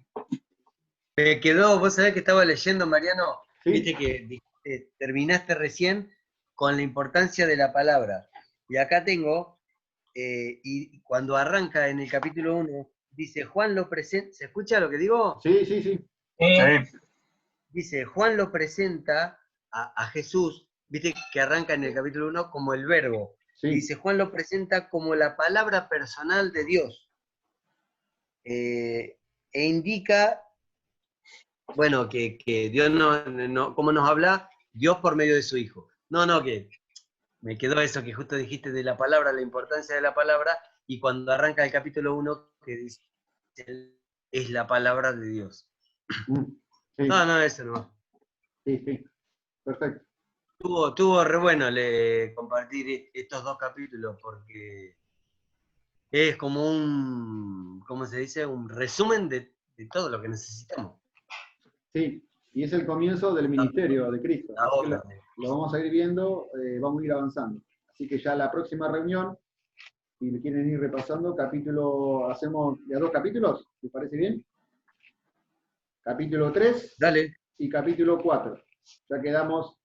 B: Me quedó, vos sabés que estaba leyendo, Mariano,
C: Sí.
B: viste que dijiste, terminaste recién con la importancia de la palabra. Y acá tengo, y cuando arranca en el capítulo 1, dice, Juan lo presenta, ¿se escucha lo que digo?
C: Sí, sí, sí.
D: Sí.
B: Dice, Juan lo presenta a Jesús, viste que arranca en el capítulo 1 como el verbo.
C: Sí.
B: Dice, Juan lo presenta como la palabra personal de Dios. E indica, bueno, que Dios ¿cómo nos habla? Dios por medio de su Hijo. No, que me quedó eso que justo dijiste de la palabra, la importancia de la palabra, y cuando arranca el capítulo 1, que dice, es la palabra de Dios.
C: Sí,
B: No, eso no.
C: sí, sí. Perfecto.
B: Tuvo re bueno compartir estos dos capítulos, porque es como un, ¿cómo se dice? Un resumen de todo lo que necesitamos.
C: Sí, y es el comienzo del ministerio de Cristo.
B: La
C: Así que
B: obra.
C: lo vamos a ir viendo, vamos a ir avanzando. Así que ya la próxima reunión, si le quieren ir repasando, hacemos ya 2 capítulos, ¿les parece bien? Capítulo 3
B: Dale.
C: y capítulo 4. Ya quedamos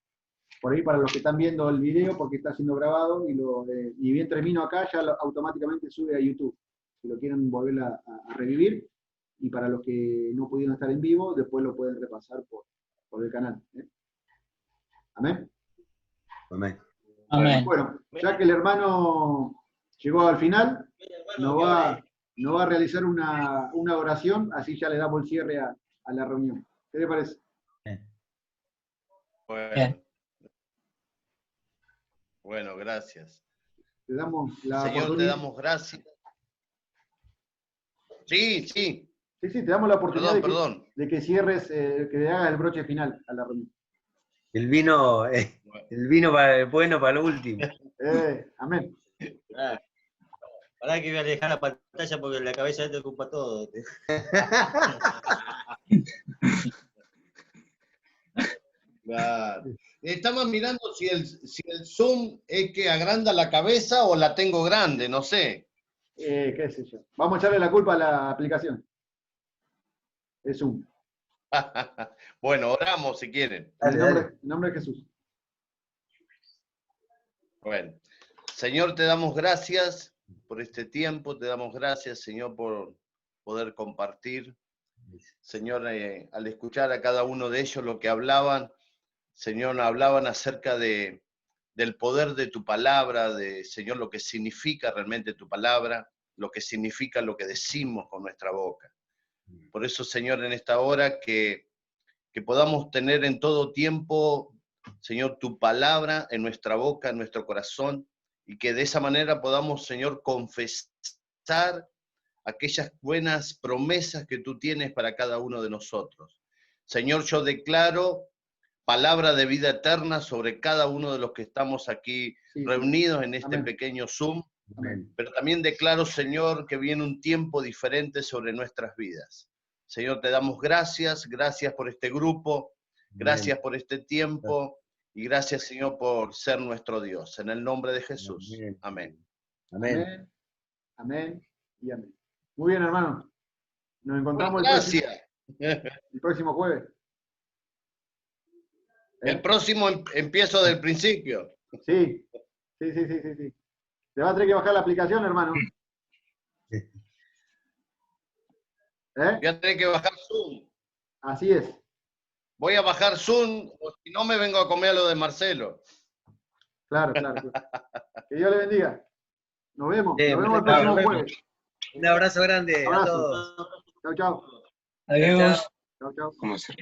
C: por ahí para los que están viendo el video, porque está siendo grabado, y bien termino acá, ya automáticamente sube a YouTube, si lo quieren volver a revivir, y para los que no pudieron estar en vivo, después lo pueden repasar por el canal. ¿Amén?
B: Amén.
E: Amén.
C: Bueno, ya que el hermano llegó al final, nos va a realizar una oración, así ya le damos el cierre a la reunión. ¿Qué le parece?
F: Bueno, gracias.
C: Te damos la
F: Señor, te
C: oportunidad.
F: damos gracias. Sí.
C: Sí, te damos la oportunidad
F: Perdón.
C: de que cierres, que le hagas el broche final a la reunión.
B: El vino bueno para lo último.
C: Amén.
A: Pará que voy a alejar la pantalla porque la cabeza te ocupa todo.
F: Claro. Estaba mirando si el zoom es que agranda la cabeza o la tengo grande, no sé.
C: Qué sé yo. Vamos a echarle la culpa a la aplicación. Es Zoom.
F: Bueno, oramos si quieren.
C: En el nombre de Jesús.
F: Bueno, Señor, te damos gracias por este tiempo, te damos gracias, Señor, por poder compartir. Señor, al escuchar a cada uno de ellos lo que hablaban, Señor, hablaban acerca del poder de tu palabra, Señor, lo que significa realmente tu palabra, lo que significa lo que decimos con nuestra boca. Por eso, Señor, en esta hora que podamos tener en todo tiempo, Señor, tu palabra en nuestra boca, en nuestro corazón, y que de esa manera podamos, Señor, confesar aquellas buenas promesas que tú tienes para cada uno de nosotros. Señor, yo declaro palabra de vida eterna sobre cada uno de los que estamos aquí reunidos en este pequeño Zoom.
C: Amén.
F: Pero también declaro, Señor, que viene un tiempo diferente sobre nuestras vidas. Señor, te damos gracias por este grupo, Gracias por este tiempo y gracias, Señor, por ser nuestro Dios. En el nombre de Jesús. Amén.
B: Amén.
C: Amén. Amén y amén. Muy bien, hermano. Nos encontramos
F: Gracias.
C: el próximo jueves.
F: El próximo empiezo del principio.
C: Sí. Te va a tener que bajar la aplicación, hermano. ¿Eh?
F: Voy a tener que bajar Zoom.
C: Así es.
F: Voy a bajar Zoom, o si no me vengo a comer a lo de Marcelo.
C: Claro. Que Dios le bendiga. Nos vemos.
B: Sí,
C: Nos vemos el
B: claro,
C: próximo
B: nos vemos.
C: jueves.
B: Un abrazo grande a
C: Abrazo.
B: todos.
C: Chau.
E: Adiós.
C: Chau.
D: ¿Cómo se